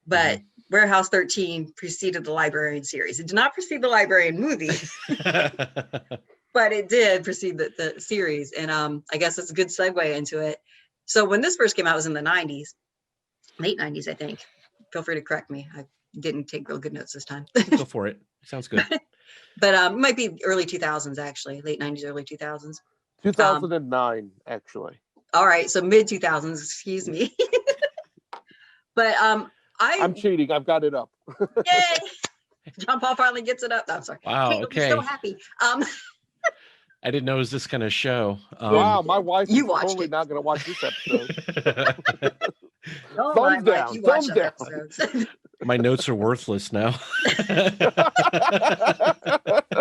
But Warehouse 13 preceded the Librarian series. It did not precede the Librarian movie, but it did precede the series. And I guess it's a good segue into it. So when this first came out, it was in the 90s, late 90s, I think. Feel free to correct me. I didn't take real good notes this time. Go for it. Sounds good. But it might be early 2000s, actually. Late 90s, early 2000s. 2009, actually. All right. So mid 2000s, excuse me. But I'm cheating. I've got it up. Yay! John Paul finally gets it up. No, I'm sorry. Wow. Kate will be so happy. I didn't know it was this kind of show. Wow, my wife is watched totally it. not going to watch this episode. Don't lie, Thumbs Mike, down. you watch Thumbs other down. episodes. My notes are worthless now.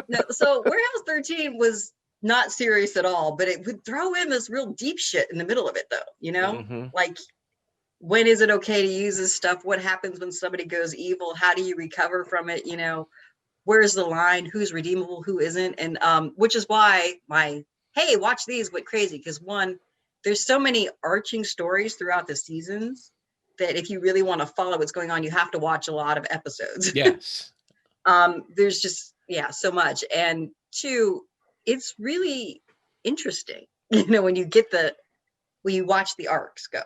No, so Warehouse 13 was not serious at all, but it would throw in this real deep shit in the middle of it, though. You know, like, when is it okay to use this stuff? What happens when somebody goes evil? How do you recover from it? You know, where's the line? Who's redeemable? Who isn't? And which is why my hey, watch these went crazy, because one, there's so many arching stories throughout the seasons that if you really want to follow what's going on, you have to watch a lot of episodes. Yes. There's just so much. And two, it's really interesting, you know, when you watch the arcs go.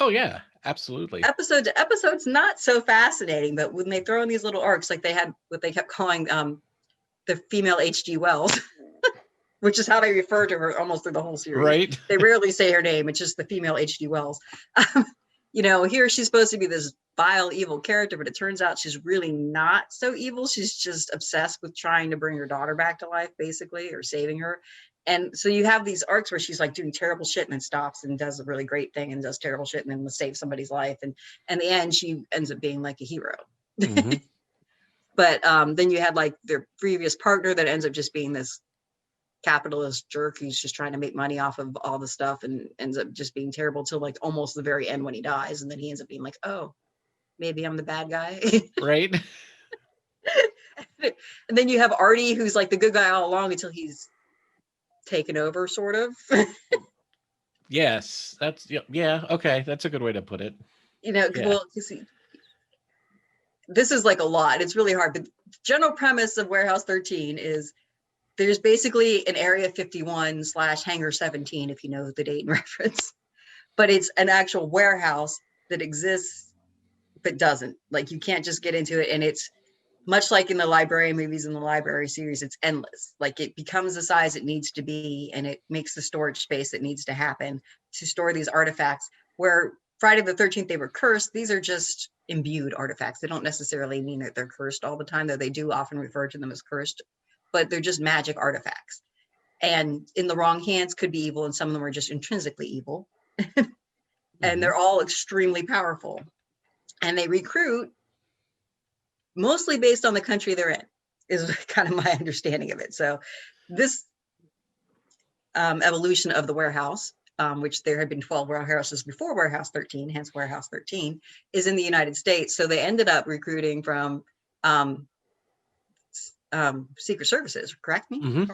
Oh yeah, absolutely. Episode to episode's not so fascinating, but when they throw in these little arcs, like they had what they kept calling the female H.G. Wells, which is how they refer to her almost through the whole series. Right. They rarely say her name. It's just the female H.G. Wells. You know, here she's supposed to be this vile, evil character, but it turns out she's really not so evil. She's just obsessed with trying to bring her daughter back to life, basically, or saving her. And so you have these arcs where she's like doing terrible shit and then stops and does a really great thing and does terrible shit and then saves somebody's life. And in the end, she ends up being like a hero. But then you had like their previous partner that ends up just being this capitalist jerk who's just trying to make money off of all the stuff and ends up just being terrible till like almost the very end when he dies. And then he ends up being like, oh, maybe I'm the bad guy. Right. And then you have Artie, who's like the good guy all along until he's taken over, sort of. Yes, that's yeah. Okay, that's a good way to put it. You know, well, you see, this is like a lot. It's really hard. But the general premise of Warehouse 13 is there's basically an Area 51 / Hangar 17, if you know the date and reference. But it's an actual warehouse that exists, but doesn't. Like, you can't just get into it. And it's much like in the library movies and the library series, it's endless. Like, it becomes the size it needs to be, and it makes the storage space that needs to happen to store these artifacts. Where Friday the 13th, they were cursed. These are just imbued artifacts. They don't necessarily mean that they're cursed all the time, though they do often refer to them as cursed, but they're just magic artifacts. And in the wrong hands could be evil, and some of them are just intrinsically evil. And they're all extremely powerful. And they recruit mostly based on the country they're in, is kind of my understanding of it. So this evolution of the warehouse, which there had been 12 warehouses before Warehouse 13, hence Warehouse 13, is in the United States. So they ended up recruiting from Secret Services, correct me?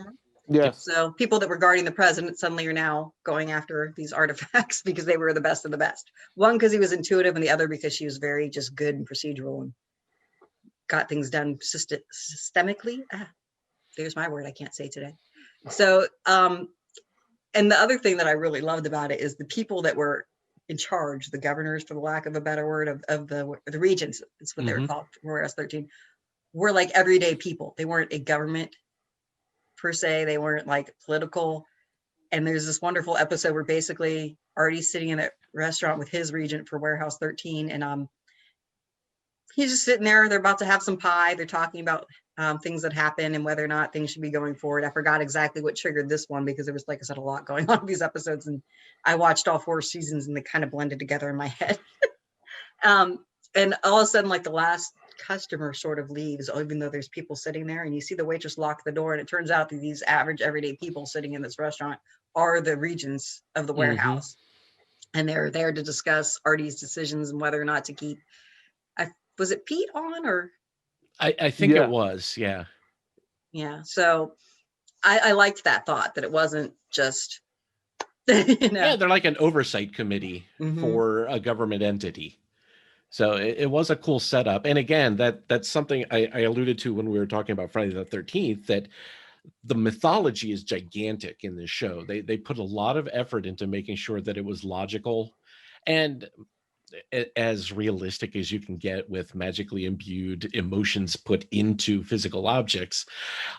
Yes. So people that were guarding the president suddenly are now going after these artifacts because they were the best of the best. One, because he was intuitive, and the other because she was very just good and procedural and got things done systemically. There's my word I can't say today. So, and the other thing that I really loved about it is the people that were in charge, the governors, for the lack of a better word, of the regents, that's what they were called, Warehouse 13, were like everyday people. They weren't a government per se. They weren't like political. And there's this wonderful episode where basically Artie's sitting in a restaurant with his regent for Warehouse 13, and he's just sitting there. They're about to have some pie. They're talking about things that happen and whether or not things should be going forward. I forgot exactly what triggered this one because there was, like I said, a lot going on in these episodes, and I watched all 4 seasons and they kind of blended together in my head. And all of a sudden, like, the last customer sort of leaves, even though there's people sitting there, and you see the waitress lock the door, and it turns out that these average everyday people sitting in this restaurant are the regents of the warehouse. And they're there to discuss Artie's decisions and whether or not to keep, was it Pete on, or? I think it was, yeah. Yeah, so I liked that thought, that it wasn't just, you know. Yeah, they're like an oversight committee for a government entity. So it was a cool setup. And again, that's something I alluded to when we were talking about Friday the 13th, that the mythology is gigantic in this show. They put a lot of effort into making sure that it was logical and as realistic as you can get with magically imbued emotions put into physical objects.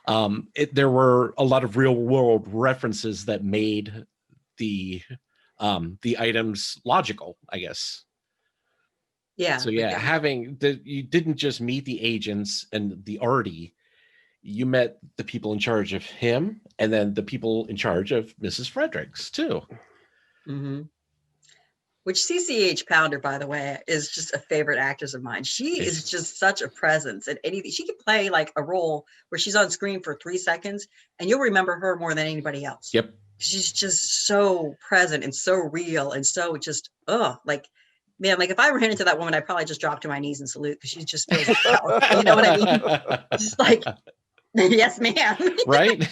There were a lot of real world references that made the items logical, I guess. Yeah. So yeah, having you didn't just meet the agents and the Artie, you met the people in charge of him, and then the people in charge of Mrs. Fredericks too. Mm-hmm. Which CCH Pounder, by the way, is just a favorite actress of mine. She is just such a presence at anything. She can play like a role where she's on screen for 3 seconds, and you'll remember her more than anybody else. Yep. She's just so present and so real and so just, like, man, like if I ran into that woman, I'd probably just drop to my knees and salute because she just feels like power. You know what I mean? Just like, yes, ma'am. Right?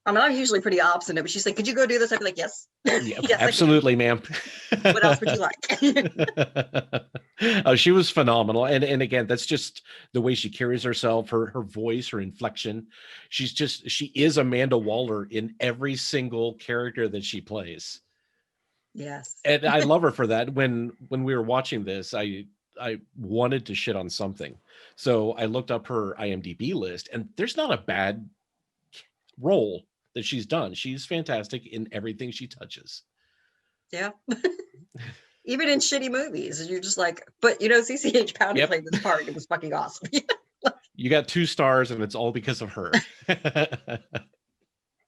I mean, I'm usually pretty obstinate, but she's like, could you go do this? I'd be like, yes. Yep, yes, absolutely, ma'am. What else would you like? Oh, she was phenomenal. And again, that's just the way she carries herself, her voice, her inflection. She is Amanda Waller in every single character that she plays. Yes. And I love her for that. When we were watching this, I wanted to shit on something. So I looked up her IMDb list, and there's not a bad role that she's done. She's fantastic in everything she touches. Yeah. Even in shitty movies, you're just like, but CCH Pounder played this part. It was fucking awesome. You got 2 stars, and it's all because of her.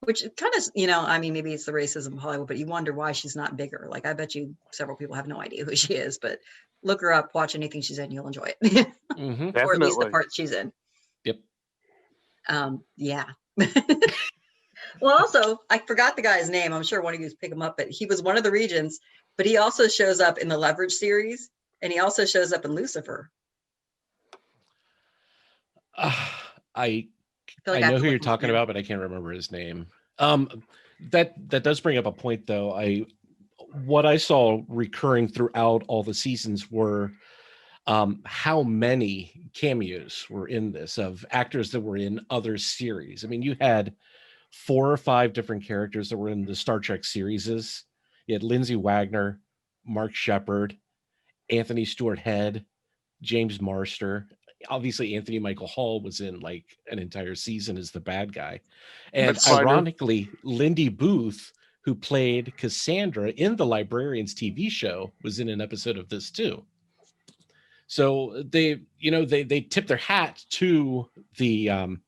Which kind of, I mean, maybe it's the racism of Hollywood, but you wonder why she's not bigger. Like, I bet you several people have no idea who she is, but look her up, watch anything she's in, you'll enjoy it. Mm-hmm. Or at least the part she's in. Yep. Yeah. Well, also, I forgot the guy's name. I'm sure one of you pick him up, but he was one of the regents, but he also shows up in the Leverage series, and he also shows up in Lucifer. I know who you're talking about, but I can't remember his name. That does bring up a point, though. What I saw recurring throughout all the seasons were how many cameos were in this of actors that were in other series. I mean, you had 4 or 5 different characters that were in the Star Trek series. You had Lindsay Wagner, Mark Shepard, Anthony Stewart Head, James Marster. Obviously, Anthony Michael Hall was in like an entire season as the bad guy. And ironically, Lindy Booth, who played Cassandra in the Librarians TV show, was in an episode of this too. So they tip their hat to the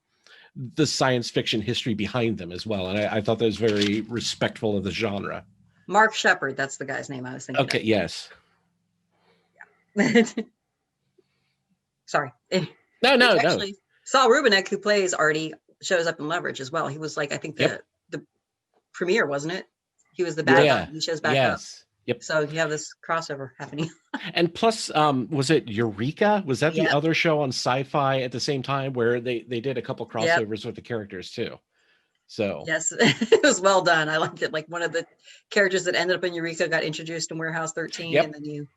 science fiction history behind them as well. And I thought that was very respectful of the genre. Mark Shepard, that's the guy's name I was thinking. Okay, yes. Yeah. Sorry. No. Actually, Saul Rubinek, who plays Artie, shows up in Leverage as well. He was like, I think the premiere, wasn't it? He was the bad guy. He shows back up. Yep. So you have this crossover happening. And plus, was it Eureka? Was that the other show on Sci-Fi at the same time where they did a couple crossovers with the characters too? So yes, it was well done. I liked it. Like one of the characters that ended up in Eureka got introduced in Warehouse 13, and then you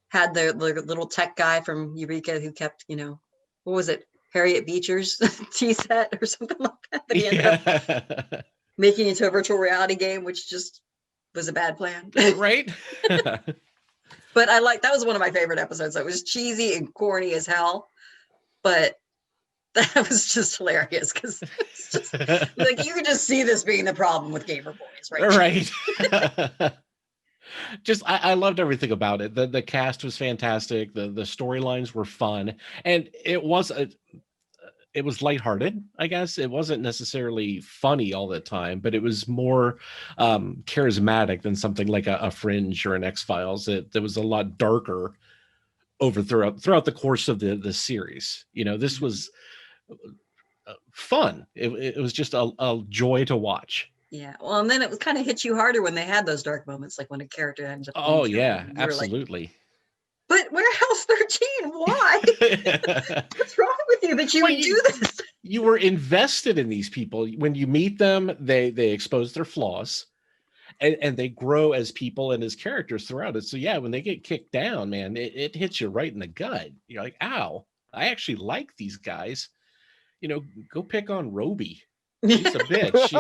had the little tech guy from Eureka who kept, what was it, Harriet Beecher's tea set or something like that. That he ended up making into a virtual reality game, which just was a bad plan. Right. But that was one of my favorite episodes. It was cheesy and corny as hell, but that was just hilarious because it's just like you could just see this being the problem with gamer boys, right? Right. I loved everything about it. The cast was fantastic. The storylines were fun, and it was lighthearted, I guess. It wasn't necessarily funny all the time, but it was more charismatic than something like a Fringe or an X-Files. That was a lot darker throughout the course of the series. This was fun. It was just a joy to watch. Yeah. Well, and then it was kind of hit you harder when they had those dark moments, like when a character ends up. Oh yeah, absolutely. But Warehouse 13, why? What's wrong with you that you would do this? You were invested in these people. When you meet them, they expose their flaws, and they grow as people and as characters throughout it. So yeah, when they get kicked down, man, it hits you right in the gut. You're like, ow, I actually like these guys. Go pick on Roby. She's a bitch,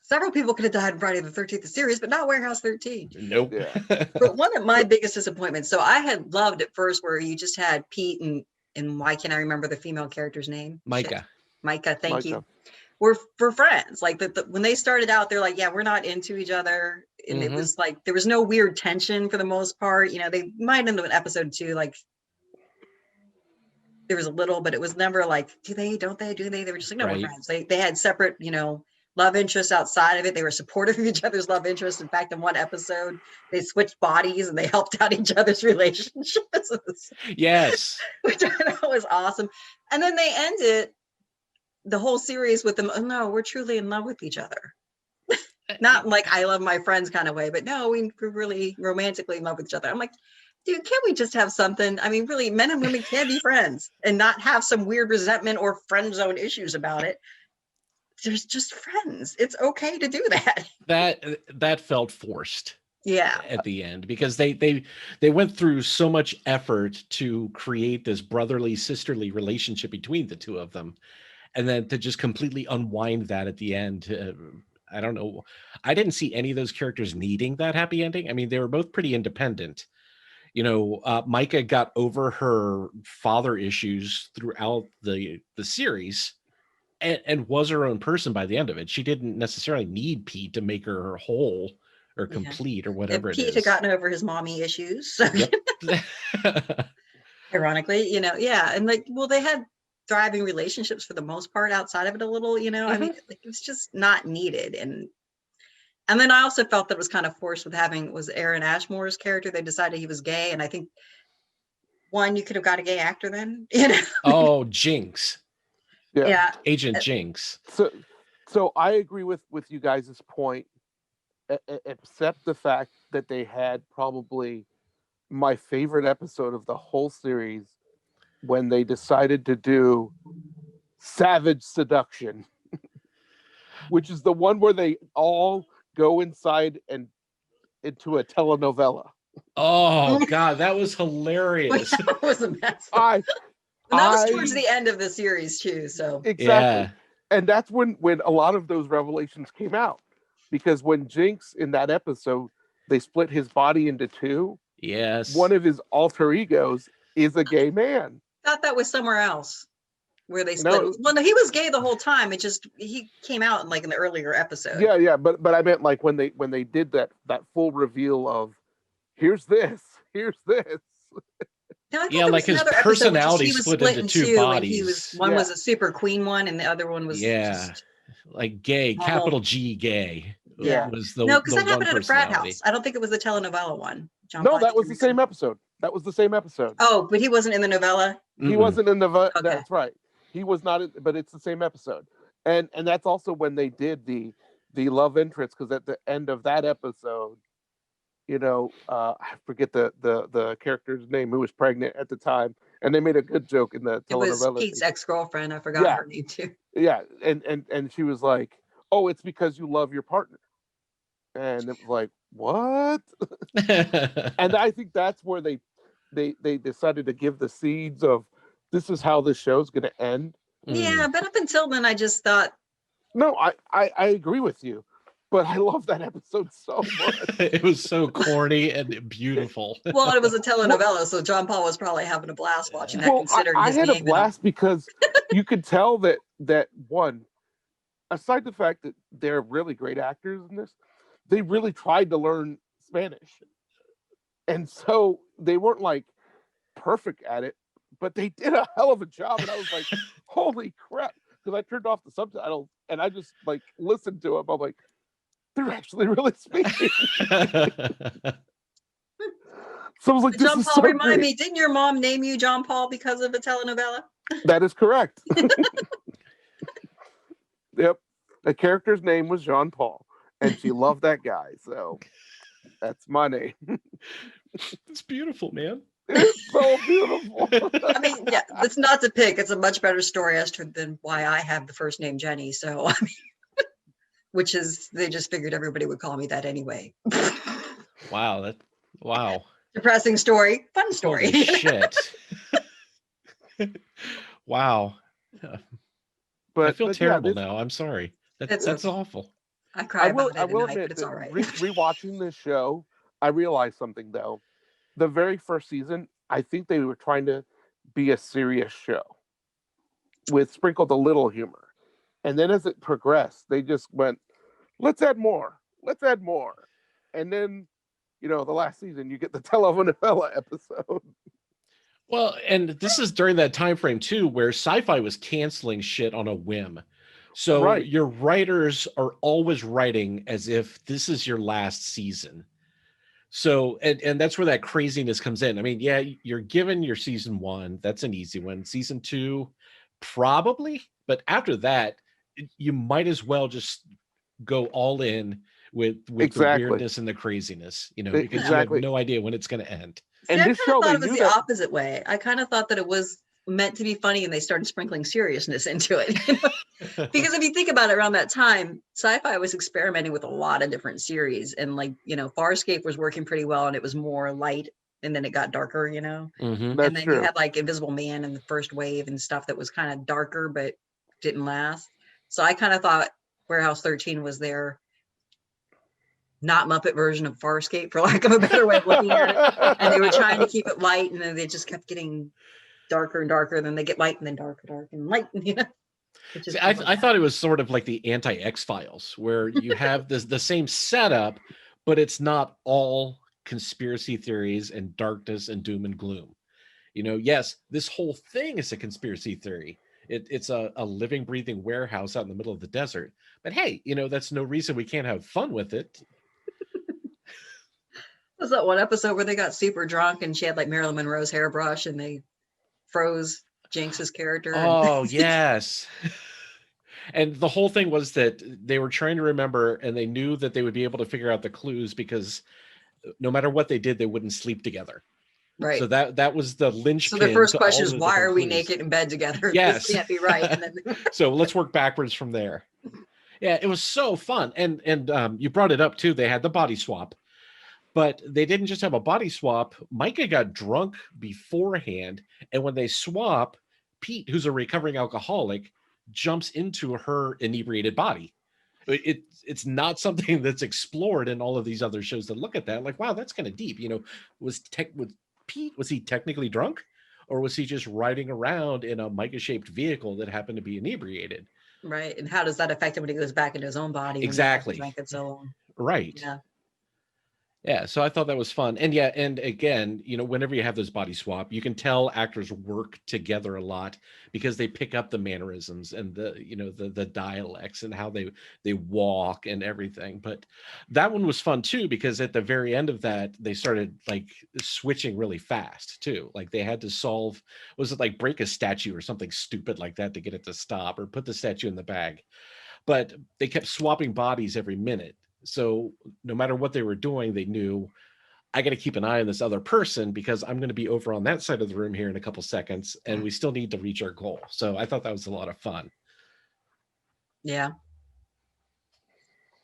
Several people could have died in Friday the 13th series, but not Warehouse 13. Nope. Yeah. But one of my biggest disappointments, so I had loved at first where you just had Pete and why can't I remember the female character's name? Micah. Micah, thank you. We're friends. Like when they started out, they're like, yeah, we're not into each other. And it was like, there was no weird tension for the most part. They might end up in episode 2, like there was a little, but it was never like, do they, don't they, do they? They were just like, no, we're Right. friends. They had separate, love interests outside of it. They were supportive of each other's love interests. In fact, in one episode, they switched bodies and they helped out each other's relationships. Yes. Which I thought was awesome. And then they ended the whole series with them, oh no, we're truly in love with each other. Not like I love my friends kind of way, but no, we're really romantically in love with each other. I'm like, dude, can't we just have something? I mean, really, men and women can be friends and not have some weird resentment or friend zone issues about it. There's just friends. It's okay to do that. That felt forced. Yeah. At the end, because they went through so much effort to create this brotherly, sisterly relationship between the two of them, and then to just completely unwind that at the end. I don't know. I didn't see any of those characters needing that happy ending. I mean, they were both pretty independent. Micah got over her father issues throughout the series and was her own person by the end of it. She didn't necessarily need Pete to make her whole or complete or whatever it is. Pete had gotten over his mommy issues. So yep. Ironically, yeah. And they had thriving relationships for the most part outside of it a little, I mean, it was just not needed. And then I also felt that it was kind of forced with was Aaron Ashmore's character. They decided he was gay. And I think you could have got a gay actor then, Oh, Jinx. Yeah. Agent Jinx. So I agree with you guys' point, except the fact that they had probably my favorite episode of the whole series when they decided to do Savage Seduction, which is the one where they all go inside and into a telenovela. Oh God, that was hilarious. That was a mess. That was towards the end of the series too. So exactly, yeah. And that's when a lot of those revelations came out, because when Jinx in that episode they split his body into two. Yes. One of his alter egos is a gay man. Thought that was somewhere else where they split. No, he was gay the whole time. It just he came out in the earlier episode. Yeah, but I meant when they did that full reveal of here's this. No, like his personality split into two bodies. One was a super queen one, and the other one was just like gay, capital G gay. Yeah, was the because that happened at a frat house. I don't think it was the telenovela one. That was the same episode. That was the same episode. Oh, but he wasn't in the novella. He wasn't in the. Okay. That's right. He was not. But it's the same episode, and that's also when they did the love interest, because at the end of that episode, I forget the character's name who was pregnant at the time, and they made a good joke in the telenovela. It was Pete's ex-girlfriend. I forgot her name too. Yeah, and she was like, "Oh, it's because you love your partner," and it was like, "What?" And I think that's where they decided to give the seeds of this is how this show's going to end. Yeah, but up until then, I just thought. No, I agree with you. But I love that episode so much. It was so corny and beautiful. Well, it was a telenovela, so John Paul was probably having a blast watching that. Considering I had a blast because you could tell that one, aside the fact that they're really great actors in this, they really tried to learn Spanish, and so they weren't perfect at it, but they did a hell of a job. And I was like, "Holy crap!" Because I turned off the subtitles and I just listened to them. I'm like, they're actually really speaking. So I was like, this John is Paul, so remind great. me, didn't your mom name you John Paul because of a telenovela? That is correct. Yep. The character's name was Jean Paul, and she loved that guy. So that's my name. It's beautiful, man. It's so beautiful. I mean, yeah, it's not to pick. It's a much better story as to than why I have the first name Jenny. So, I mean, which is, they just figured everybody would call me that anyway. Wow. Depressing story, fun story. Holy shit. Wow. But I feel terrible now. I'm sorry. That's awful. I cry about it I will night, admit but it's all right. Rewatching this show, I realized something though. The very first season, I think they were trying to be a serious show with sprinkled a little humor. And then as it progressed, they just went, let's add more. And then, the last season, you get the telenovela episode. Well, and this is during that time frame too, where sci-fi was canceling shit on a whim. So your writers are always writing as if this is your last season. So, and that's where that craziness comes in. I mean, yeah, you're given your season 1. That's an easy one. Season 2, probably. But after that, you might as well just go all in with the weirdness and the craziness, because you have no idea when it's going to end. See, I kind of thought it was the opposite way. I kind of thought that it was meant to be funny and they started sprinkling seriousness into it. Because if you think about it, around that time, sci-fi was experimenting with a lot of different series, and Farscape was working pretty well and it was more light, and then it got darker, Mm-hmm. And then you had like Invisible Man and the first wave and stuff that was kind of darker but didn't last. So I kind of thought Warehouse 13 was their not Muppet version of Farscape, for lack of a better way of looking at it. And they were trying to keep it light, and then they just kept getting darker and darker. Then they get light and then darker and light. See, I thought it was sort of like the anti-X-Files, where you have the same setup, but it's not all conspiracy theories and darkness and doom and gloom. Yes, this whole thing is a conspiracy theory. It's a living, breathing warehouse out in the middle of the desert. But hey, that's no reason we can't have fun with it. Was that one episode where they got super drunk and she had like Marilyn Monroe's hairbrush and they froze Jinx's character? Oh, yes. And the whole thing was that they were trying to remember, and they knew that they would be able to figure out the clues because no matter what they did, they wouldn't sleep together. Right. So that was the linchpin. So the first question is, why are we naked in bed together? Yes. This can't be right. And then... So let's work backwards from there. Yeah, it was so fun. And you brought it up too. They had the body swap. But they didn't just have a body swap. Micah got drunk beforehand. And when they swap, Pete, who's a recovering alcoholic, jumps into her inebriated body. It's not something that's explored in all of these other shows that look at that. Like, wow, that's kind of deep. Was Pete, was he technically drunk? Or was he just riding around in a Micah-shaped vehicle that happened to be inebriated? Right. And how does that affect him when he goes back into his own body? Exactly. Drank it so long? Right. Yeah. Yeah, so I thought that was fun. And yeah, and again, whenever you have this body swap, you can tell actors work together a lot because they pick up the mannerisms and the dialects and how they walk and everything. But that one was fun too, because at the very end of that, they started like switching really fast too. Like they had to solve, was it like break a statue or something stupid like that to get it to stop, or put the statue in the bag. But they kept swapping bodies every minute. So no matter what they were doing, they knew, I got to keep an eye on this other person because I'm going to be over on that side of the room here in a couple seconds, and we still need to reach our goal. So I thought that was a lot of fun. Yeah.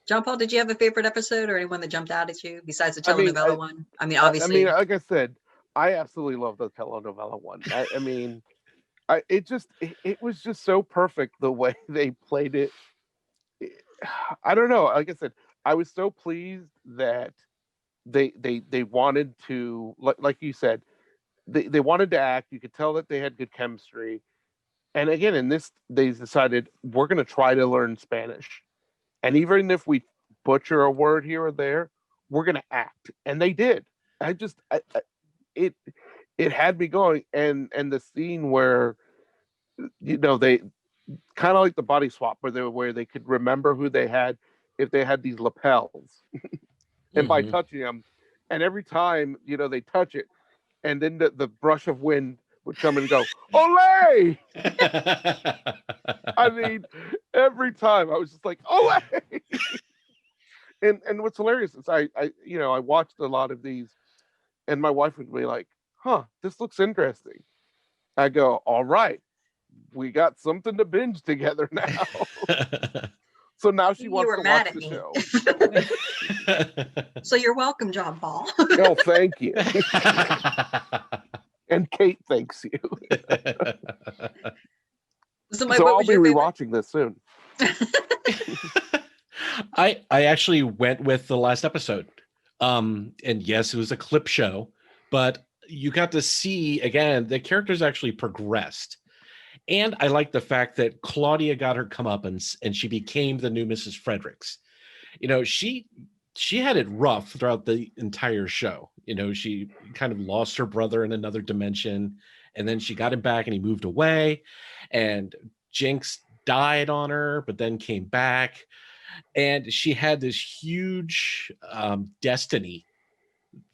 John Paul, did you have a favorite episode or anyone that jumped out at you besides the telenovela one? I mean, obviously. Like I said, I absolutely love the telenovela one. It was just so perfect the way they played it. I don't know. Like I said, I was so pleased that they wanted to, like you said, they wanted to act. You could tell that they had good chemistry. And again, in this, they decided we're going to try to learn Spanish. And even if we butcher a word here or there, we're going to act. And they did. It had me going. And the scene where, they kind of like the body swap where they could remember who they had if they had these lapels. And by touching them, and every time, they touch it, and then the brush of wind would come and go, Olay! I mean, every time I was just like, Olay! and what's hilarious is I watched a lot of these, and my wife would be like, this looks interesting. I go, all right, we got something to binge together now. So now she wants to watch the show. So you're welcome, John Paul. Oh, thank you. And Kate thanks you. So I'll be rewatching this soon. I actually went with the last episode. And yes, it was a clip show, but you got to see, again, the characters actually progressed. And I like the fact that Claudia got her comeuppance and she became the new Mrs. Fredericks. She she had it rough throughout the entire show. You know, she kind of lost her brother in another dimension, and then she got him back and he moved away, and Jinx died on her, but then came back. And she had this huge destiny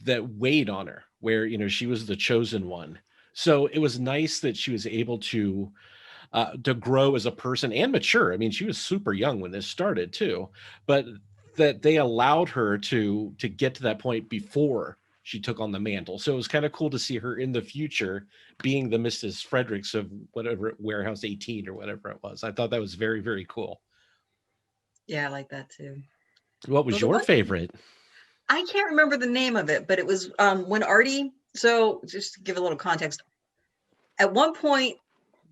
that weighed on her, where, you know, she was the chosen one. So it was nice that she was able to grow as a person and mature. I mean, she was super young when this started too, but that they allowed her to get to that point before she took on the mantle. So it was kind of cool to see her in the future being the Mrs. Fredericks of whatever, Warehouse 18 or whatever it was. I thought that was very, very cool. Yeah, I like that too. What was your favorite? I can't remember the name of it, but it was when Artie, so just to give a little context, at one point,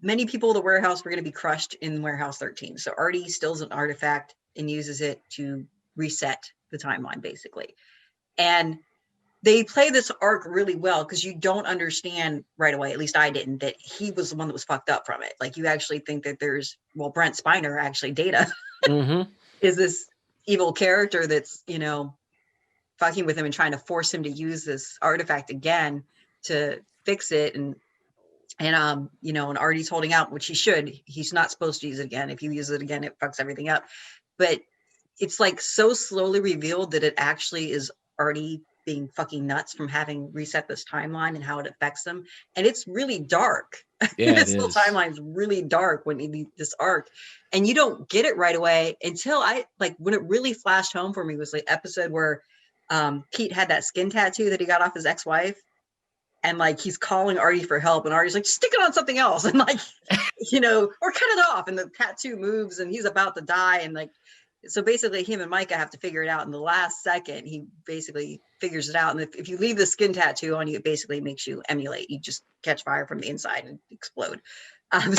many people in the warehouse were going to be crushed in Warehouse 13. So Artie steals an artifact and uses it to reset the timeline, basically. And they play this arc really well because you don't understand right away, at least I didn't, that he was the one that was fucked up from it. Like, you actually think that there's, well, Brent Spiner, actually Data, is this evil character that's, you know, fucking with him and trying to force him to use this artifact again to fix it. And you know, and Artie's holding out, which he should. He's not supposed to use it again. If he uses it again, it fucks everything up. But it's like so slowly revealed that it actually is Artie being fucking nuts from having reset this timeline and how it affects them. And it's really dark. Yeah, this whole timeline is really dark when you need this arc. And you don't get it right away until when it really flashed home for me was the episode where Pete had that skin tattoo that he got off his ex-wife. And like, he's calling Artie for help, and Artie's like, stick it on something else. And like, you know, or cut it off. And the tattoo moves and he's about to die. And like, so basically him and Micah have to figure it out. In the last second, he basically figures it out. And if you leave the skin tattoo on you, it basically makes you emulate. You just catch fire from the inside and explode. I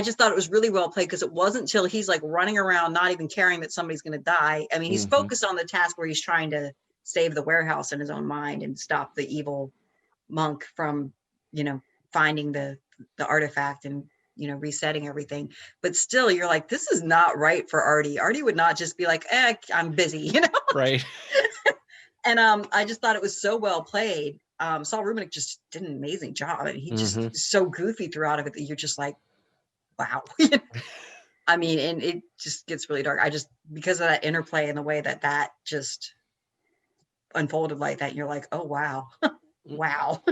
just thought it was really well played because it wasn't until he's like running around, not even caring that somebody's going to die. I mean, he's focused on the task where he's trying to save the warehouse in his own mind and stop the evil monk from, you know, finding the artifact and, you know, resetting everything. But still, you're like, this is not right for Artie. Artie would not just be like, I'm busy, you know? Right. And I just thought it was so well played. Saul Rubinek just did an amazing job, and he just is so goofy throughout of it that you're just like, wow. I mean, and it just gets really dark. Because of that interplay and the way that just unfolded like that, you're like, oh wow. Wow.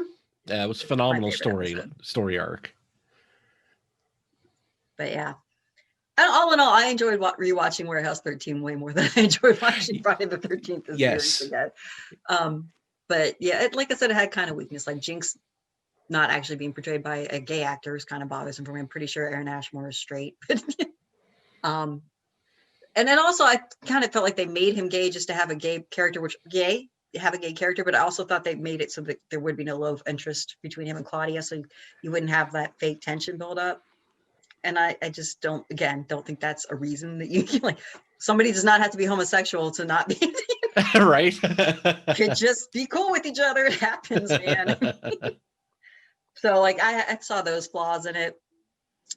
Yeah, it was a phenomenal story arc. But yeah, and all in all, I enjoyed rewatching Warehouse 13 way more than I enjoyed watching Friday the 13th this series again. But yeah, like I said, it had kind of weakness, like Jinx not actually being portrayed by a gay actor is kind of bothersome for me. I'm pretty sure Aaron Ashmore is straight. And then also I kind of felt like they made him gay just to have a gay character, but I also thought they made it so that there would be no love interest between him and Claudia, so you wouldn't have that fake tension build up. And I just don't think that's a reason that you like, somebody does not have to be homosexual to not be right. Could just be cool with each other. It happens, man. So like I saw those flaws in it.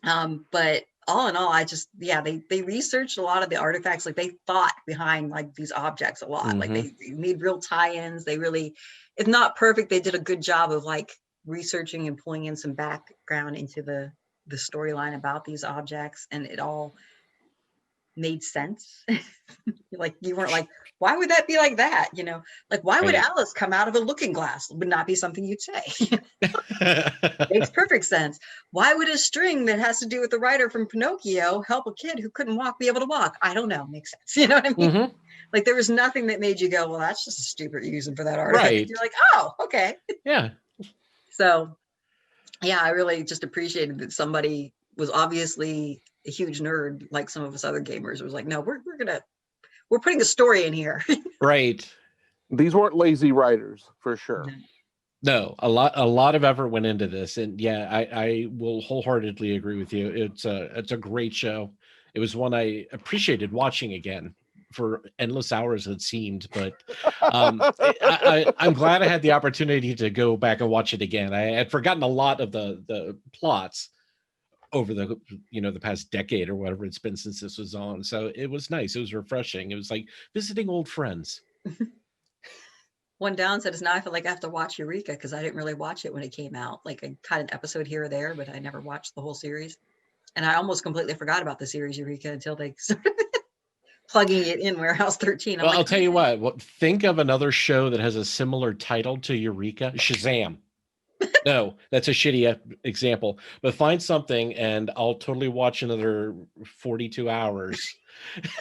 But all in all, they researched a lot of the artifacts. Like, they thought behind like these objects a lot. Like they made real tie-ins. They really, if not perfect, they did a good job of like researching and pulling in some background into the storyline about these objects, and it all made sense. Like, you weren't like, why would that be like that? You know, like, why would Alice come out of a looking glass? Would not be something you'd say. Makes perfect sense. Why would a string that has to do with the writer from Pinocchio help a kid who couldn't walk be able to walk? I don't know. Makes sense. You know what I mean? Like, there was nothing that made you go, well, that's just a stupid reason for that artifact. Right. You're like, oh, okay. Yeah. So, yeah, I really just appreciated that somebody was obviously a huge nerd, like some of us other gamers. It was like, no, we're putting a story in here. Right. These weren't lazy writers, for sure. No, a lot of effort went into this, and yeah, I will wholeheartedly agree with you. It's a great show. It was one I appreciated watching again for endless hours, it seemed, but I'm glad I had the opportunity to go back and watch it again. I had forgotten a lot of the plots over the the past decade or whatever it's been since this was on. So it was nice. It was refreshing. It was like visiting old friends. One downside is now I feel like I have to watch Eureka because I didn't really watch it when it came out. Like I caught an episode here or there, but I never watched the whole series. And I almost completely forgot about the series Eureka until they started plugging it in Warehouse 13. Well, I'll tell you what. Think of another show that has a similar title to Eureka. Shazam. No, that's a shitty example. But find something, and I'll totally watch another 42 hours.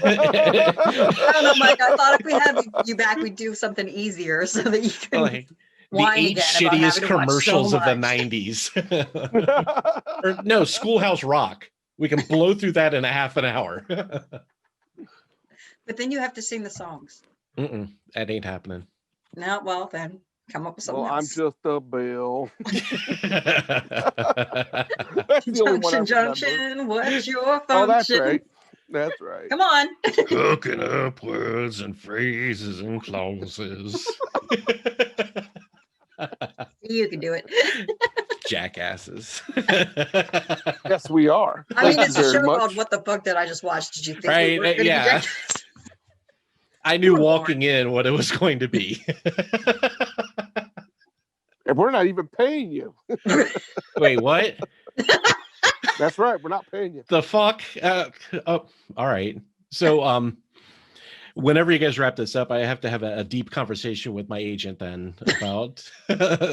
I don't know, Mike. I thought if we had you back, we'd do something easier so that you can Like, whine the 8 again shittiest about commercials so of the much. 90s. Or, no, Schoolhouse Rock. We can blow through that in a half an hour. But then you have to sing the songs. That ain't happening. No, well then come up with something Well, else. I'm just a bill. Junction, what's your function? Oh, that's right. That's right. Come on. Cooking up words and phrases and clauses. You can do it. Jackasses. Yes, we are. I mean, Thank it's you a very show much. called What the Fuck Did I Just Watch? Did you think Right, we were gonna be yeah. jackasses? I knew walking in what it was going to be. And we're not even paying you. Wait, what? That's right. We're not paying you. The fuck? Oh, all right. So, whenever you guys wrap this up, I have to have a deep conversation with my agent then about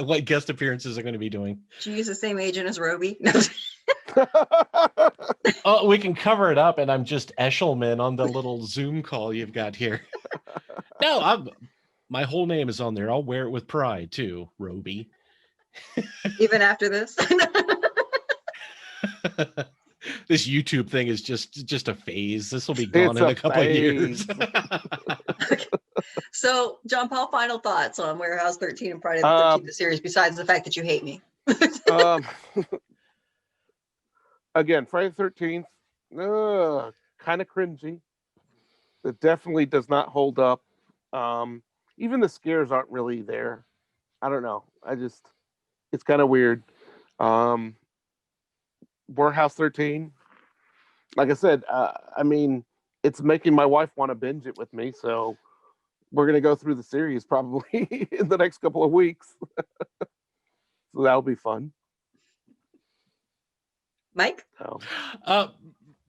what guest appearances are going to be doing. Did you use the same agent as Roby? Oh, we can cover it up, and I'm just Eshelman on the little Zoom call you've got here. No, my whole name is on there. I'll wear it with pride too, Roby. Even after this? This YouTube thing is just a phase. This will be gone in a couple of years. So, John Paul, final thoughts on Warehouse 13 and Friday the 13th, the series, besides the fact that you hate me. Again, Friday the 13th, kind of cringy. It definitely does not hold up. Even the scares aren't really there. I don't know. It's kind of weird. Warehouse 13, like I said, I mean, it's making my wife want to binge it with me. So we're going to go through the series probably in the next couple of weeks. So that'll be fun. Mike?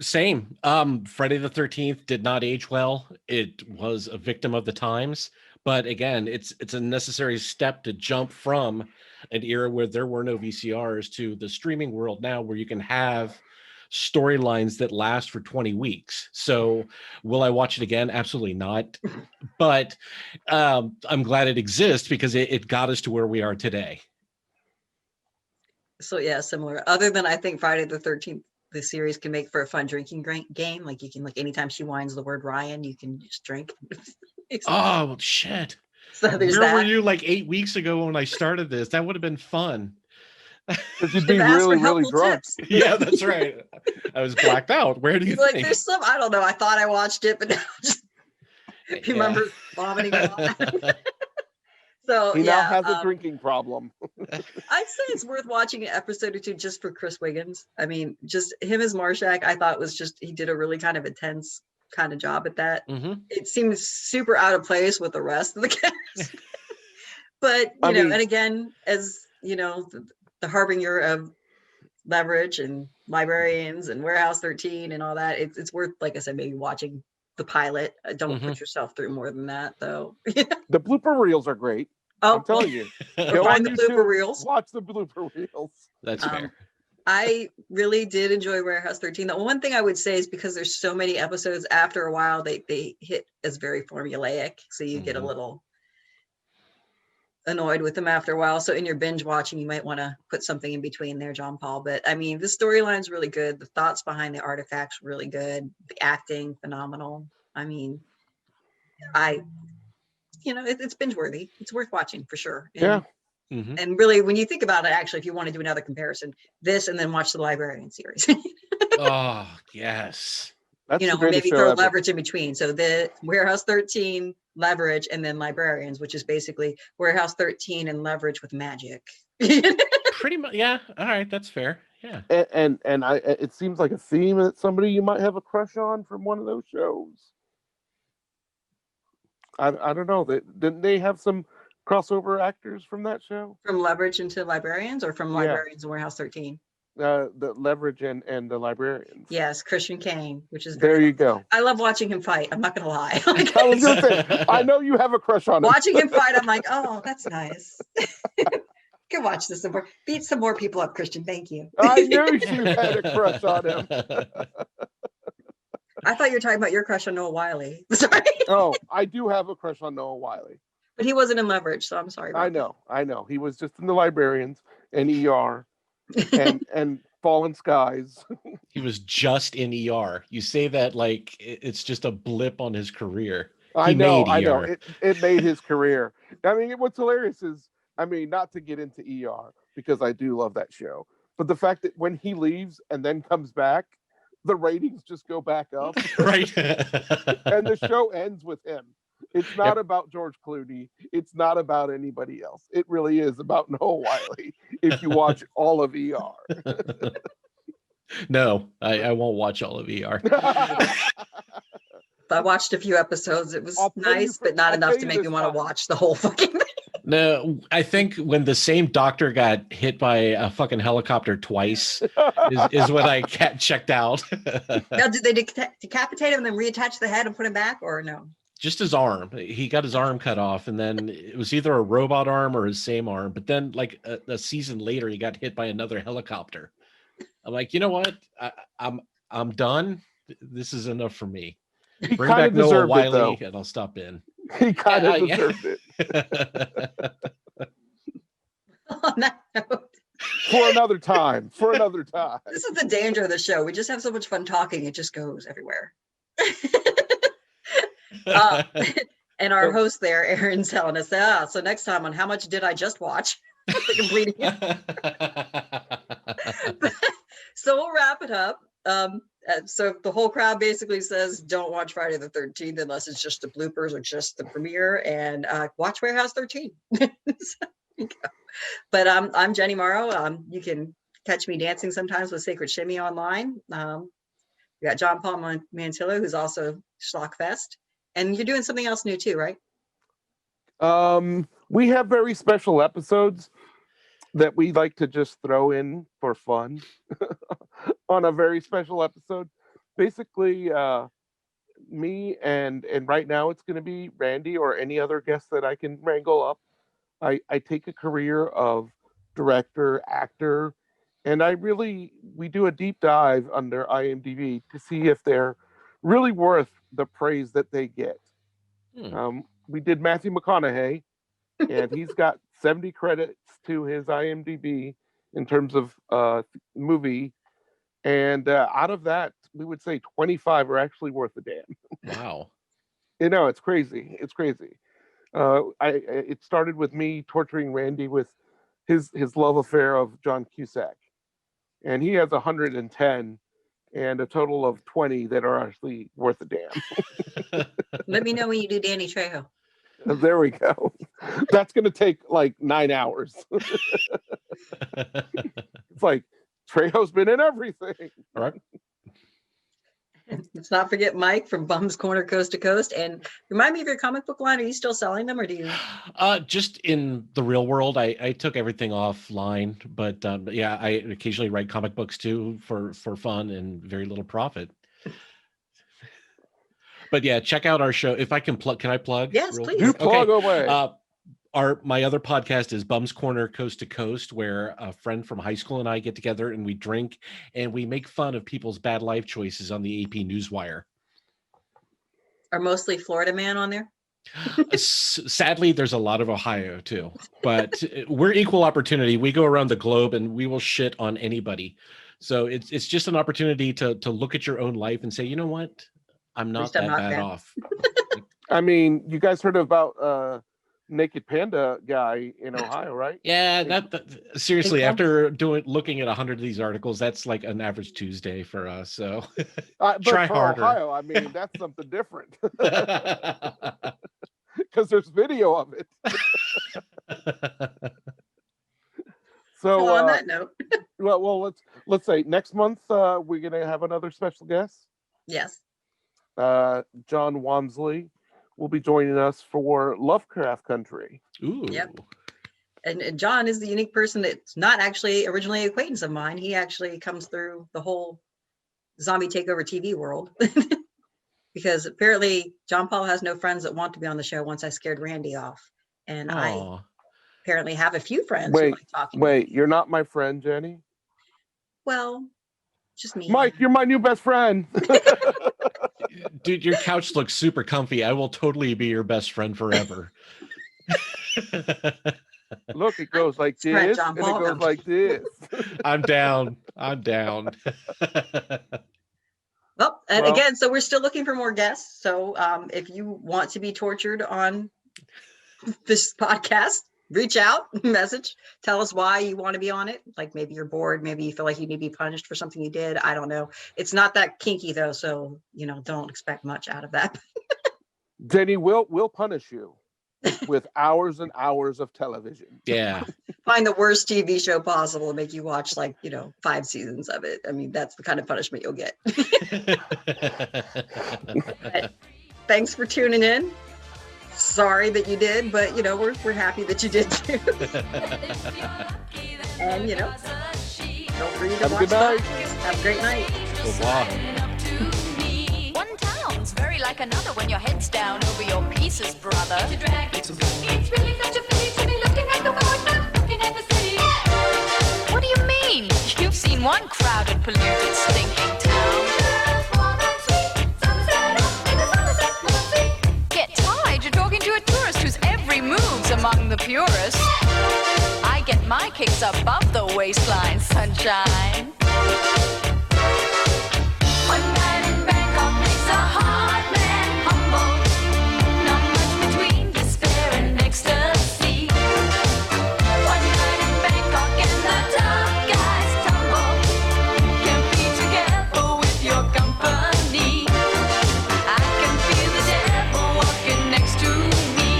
Same. Friday the 13th did not age well. It was a victim of the times. But again, it's a necessary step to jump from an era where there were no VCRs to the streaming world now where you can have storylines that last for 20 weeks. So will I watch it again? Absolutely not. But I'm glad it exists because it got us to where we are today. So yeah, similar. Other than I think Friday the 13th, the series can make for a fun drinking game. Like you can, like anytime she whines the word Ryan, you can just drink. Oh shit. So there's Where that. were you like 8 weeks ago when I started this? That would have been fun. Because you'd be really, really drunk. Yeah, that's right. I was blacked out. Where do you Like think? there's some, I don't know. I thought I watched it, but now I just remember vomiting a lot. So he yeah, now has a drinking problem. I'd say it's worth watching an episode or two just for Chris Wiggins. I mean, just him as Marshak, I thought was just, he did a really kind of intense kind of job at that. Mm-hmm. It seems super out of place with the rest of the cast. But, you know, and again, as you know, the harbinger of Leverage and Librarians and Warehouse 13 and all that, it's worth, like I said, maybe watching the pilot. Don't put yourself through more than that, though. The blooper reels are great. Oh, I'm telling you. Go find the blooper reels. Watch the blooper reels. That's fair. I really did enjoy Warehouse 13. The one thing I would say is because there's so many episodes, after a while they hit as very formulaic, so you get a little annoyed with them after a while. So in your binge watching, you might want to put something in between there, John Paul. But I mean, the storyline's really good. The thoughts behind the artifacts really good. The acting phenomenal. I mean, it's binge worthy. It's worth watching for sure. And, and really, when you think about it, actually, if you want to do another comparison, this and then watch the Librarian series. Oh yes. That's maybe throw Leverage in between. So the Warehouse 13, Leverage, and then Librarians, which is basically Warehouse 13 and Leverage with magic. Pretty much, yeah. All right, that's fair. Yeah. And it seems like a theme that somebody you might have a crush on from one of those shows. I don't know. Didn't they have some crossover actors from that show? From Leverage into Librarians, or from Librarians and Warehouse 13? The Leverage and the Librarians. Yes, Christian Kane, which is there you go. I love watching him fight. I'm not gonna lie. I was gonna say, I know you have a crush on him. Watching him fight, I'm like, oh, that's nice. Can watch this some more. Beat some more people up, Christian. Thank you. I knew you had a crush on him. I thought you were talking about your crush on Noah Wiley. Sorry. Oh, I do have a crush on Noah Wiley. But he wasn't in Leverage, so I'm sorry. I know. He was just in the Librarians and ER and Fallen Skies. He was just in ER. You say that like it's just a blip on his career. I know. It made his career. I mean, what's hilarious is, not to get into ER, because I do love that show, but the fact that when he leaves and then comes back, the ratings just go back up. Right. And the show ends with him. It's not about George Clooney. It's not about anybody else. It really is about Noah Wiley if you watch all of ER. No, I won't watch all of ER. I watched a few episodes. It was nice, but not enough to make me want to watch the whole fucking thing. No, I think when the same doctor got hit by a fucking helicopter twice is when I checked out. Now, did they decapitate him and then reattach the head and put him back, or no? Just his arm. He got his arm cut off, and then it was either a robot arm or his same arm. But then, like a season later, he got hit by another helicopter. I'm like, you know what? I'm done. This is enough for me. Bring back Noah Wiley, and I'll stop in. He kind of deserved it. On that note. For another time. This is the danger of the show. We just have so much fun talking. It just goes everywhere. And our host there, Aaron's telling us, so next time on How Much Did I Just Watch? So we'll wrap it up. So the whole crowd basically says, don't watch Friday the 13th unless it's just the bloopers or just the premiere, and watch Warehouse 13. But I'm Jenny Morrow. You can catch me dancing sometimes with Sacred Shimmy online. We got John Paul Mantillo, who's also Schlockfest. And you're doing something else new too, right? We have very special episodes that we like to just throw in for fun on a very special episode. Basically, me and right now it's going to be Randy or any other guest that I can wrangle up. I take a career of director, actor, and we do a deep dive under IMDb to see if they're really worth the praise that they get. We did Matthew McConaughey, and he's got 70 credits to his IMDb in terms of movie, and out of that, we would say 25 are actually worth a damn. Wow. It's crazy. It started with me torturing Randy with his love affair of John Cusack, and he has 110 and a total of 20 that are actually worth a damn. Let me know when you do Danny Trejo. There we go. That's going to take like 9 hours. It's like Trejo's been in everything. All right. Let's not forget Mike from Bum's Corner Coast to Coast. And remind me of your comic book line. Are you still selling them, or do you? Just in the real world, I took everything offline, but yeah, I occasionally write comic books too for fun and very little profit. But yeah, check out our show. If I can plug, can I plug? Yes, please. You plug away. My other podcast is Bum's Corner Coast to Coast, where a friend from high school and I get together and we drink and we make fun of people's bad life choices on the AP Newswire. Are mostly Florida man on there? Sadly, there's a lot of Ohio too, but we're equal opportunity. We go around the globe and we will shit on anybody. So it's just an opportunity to look at your own life and say, you know what? I'm not that bad off. I mean, you guys heard about Naked Panda guy in Ohio, right? Yeah, that seriously, after looking at 100 of these articles, that's like an average Tuesday for us. So but try for harder. Ohio, I mean, that's something different because there's video of it. So on that note, well, let's say next month we're gonna have another special guest. Yes. John Walmsley will be joining us for Lovecraft Country. Ooh. Yep. And John is the unique person that's not actually originally an acquaintance of mine. He actually comes through the whole zombie takeover TV world. Because apparently John Paul has no friends that want to be on the show once I scared Randy off. And I apparently have a few friends who like talking to me. You're not my friend, Jenny? Well, just me. Mike, you're my new best friend. Dude, your couch looks super comfy. I will totally be your best friend forever. Look, it goes like this, and it goes like this. I'm down. Well, again, so we're still looking for more guests. So if you want to be tortured on this podcast, reach out, message, tell us why you want to be on it. Like maybe you're bored, maybe you feel like you need to be punished for something you did. I don't know. It's not that kinky though, so don't expect much out of that. Jenny, we'll punish you with hours and hours of television. Yeah. Find the worst TV show possible and make you watch 5 seasons of it. I mean, that's the kind of punishment you'll get. Thanks for tuning in. Sorry that you did, but we're happy that you did too. And don't forget to watch that. Have a great night. One town's very like another when your head's down over your pieces, brother. It's really such a pity to be looking at the world, not looking at the city. What do you mean? You've seen one crowded, polluted, stinking town. Get tired, you're talking to a tourist whose every move's among the purest. I get my kicks above the waistline, sunshine. One night in Bangkok makes a hard man humble. Not much between despair and ecstasy. One night in Bangkok and the tough guys tumble. Can't be together with your company. I can feel the devil walking next to me.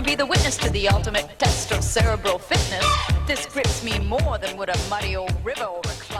Be the witness to the ultimate test of cerebral fitness. This grips me more than would a muddy old river or a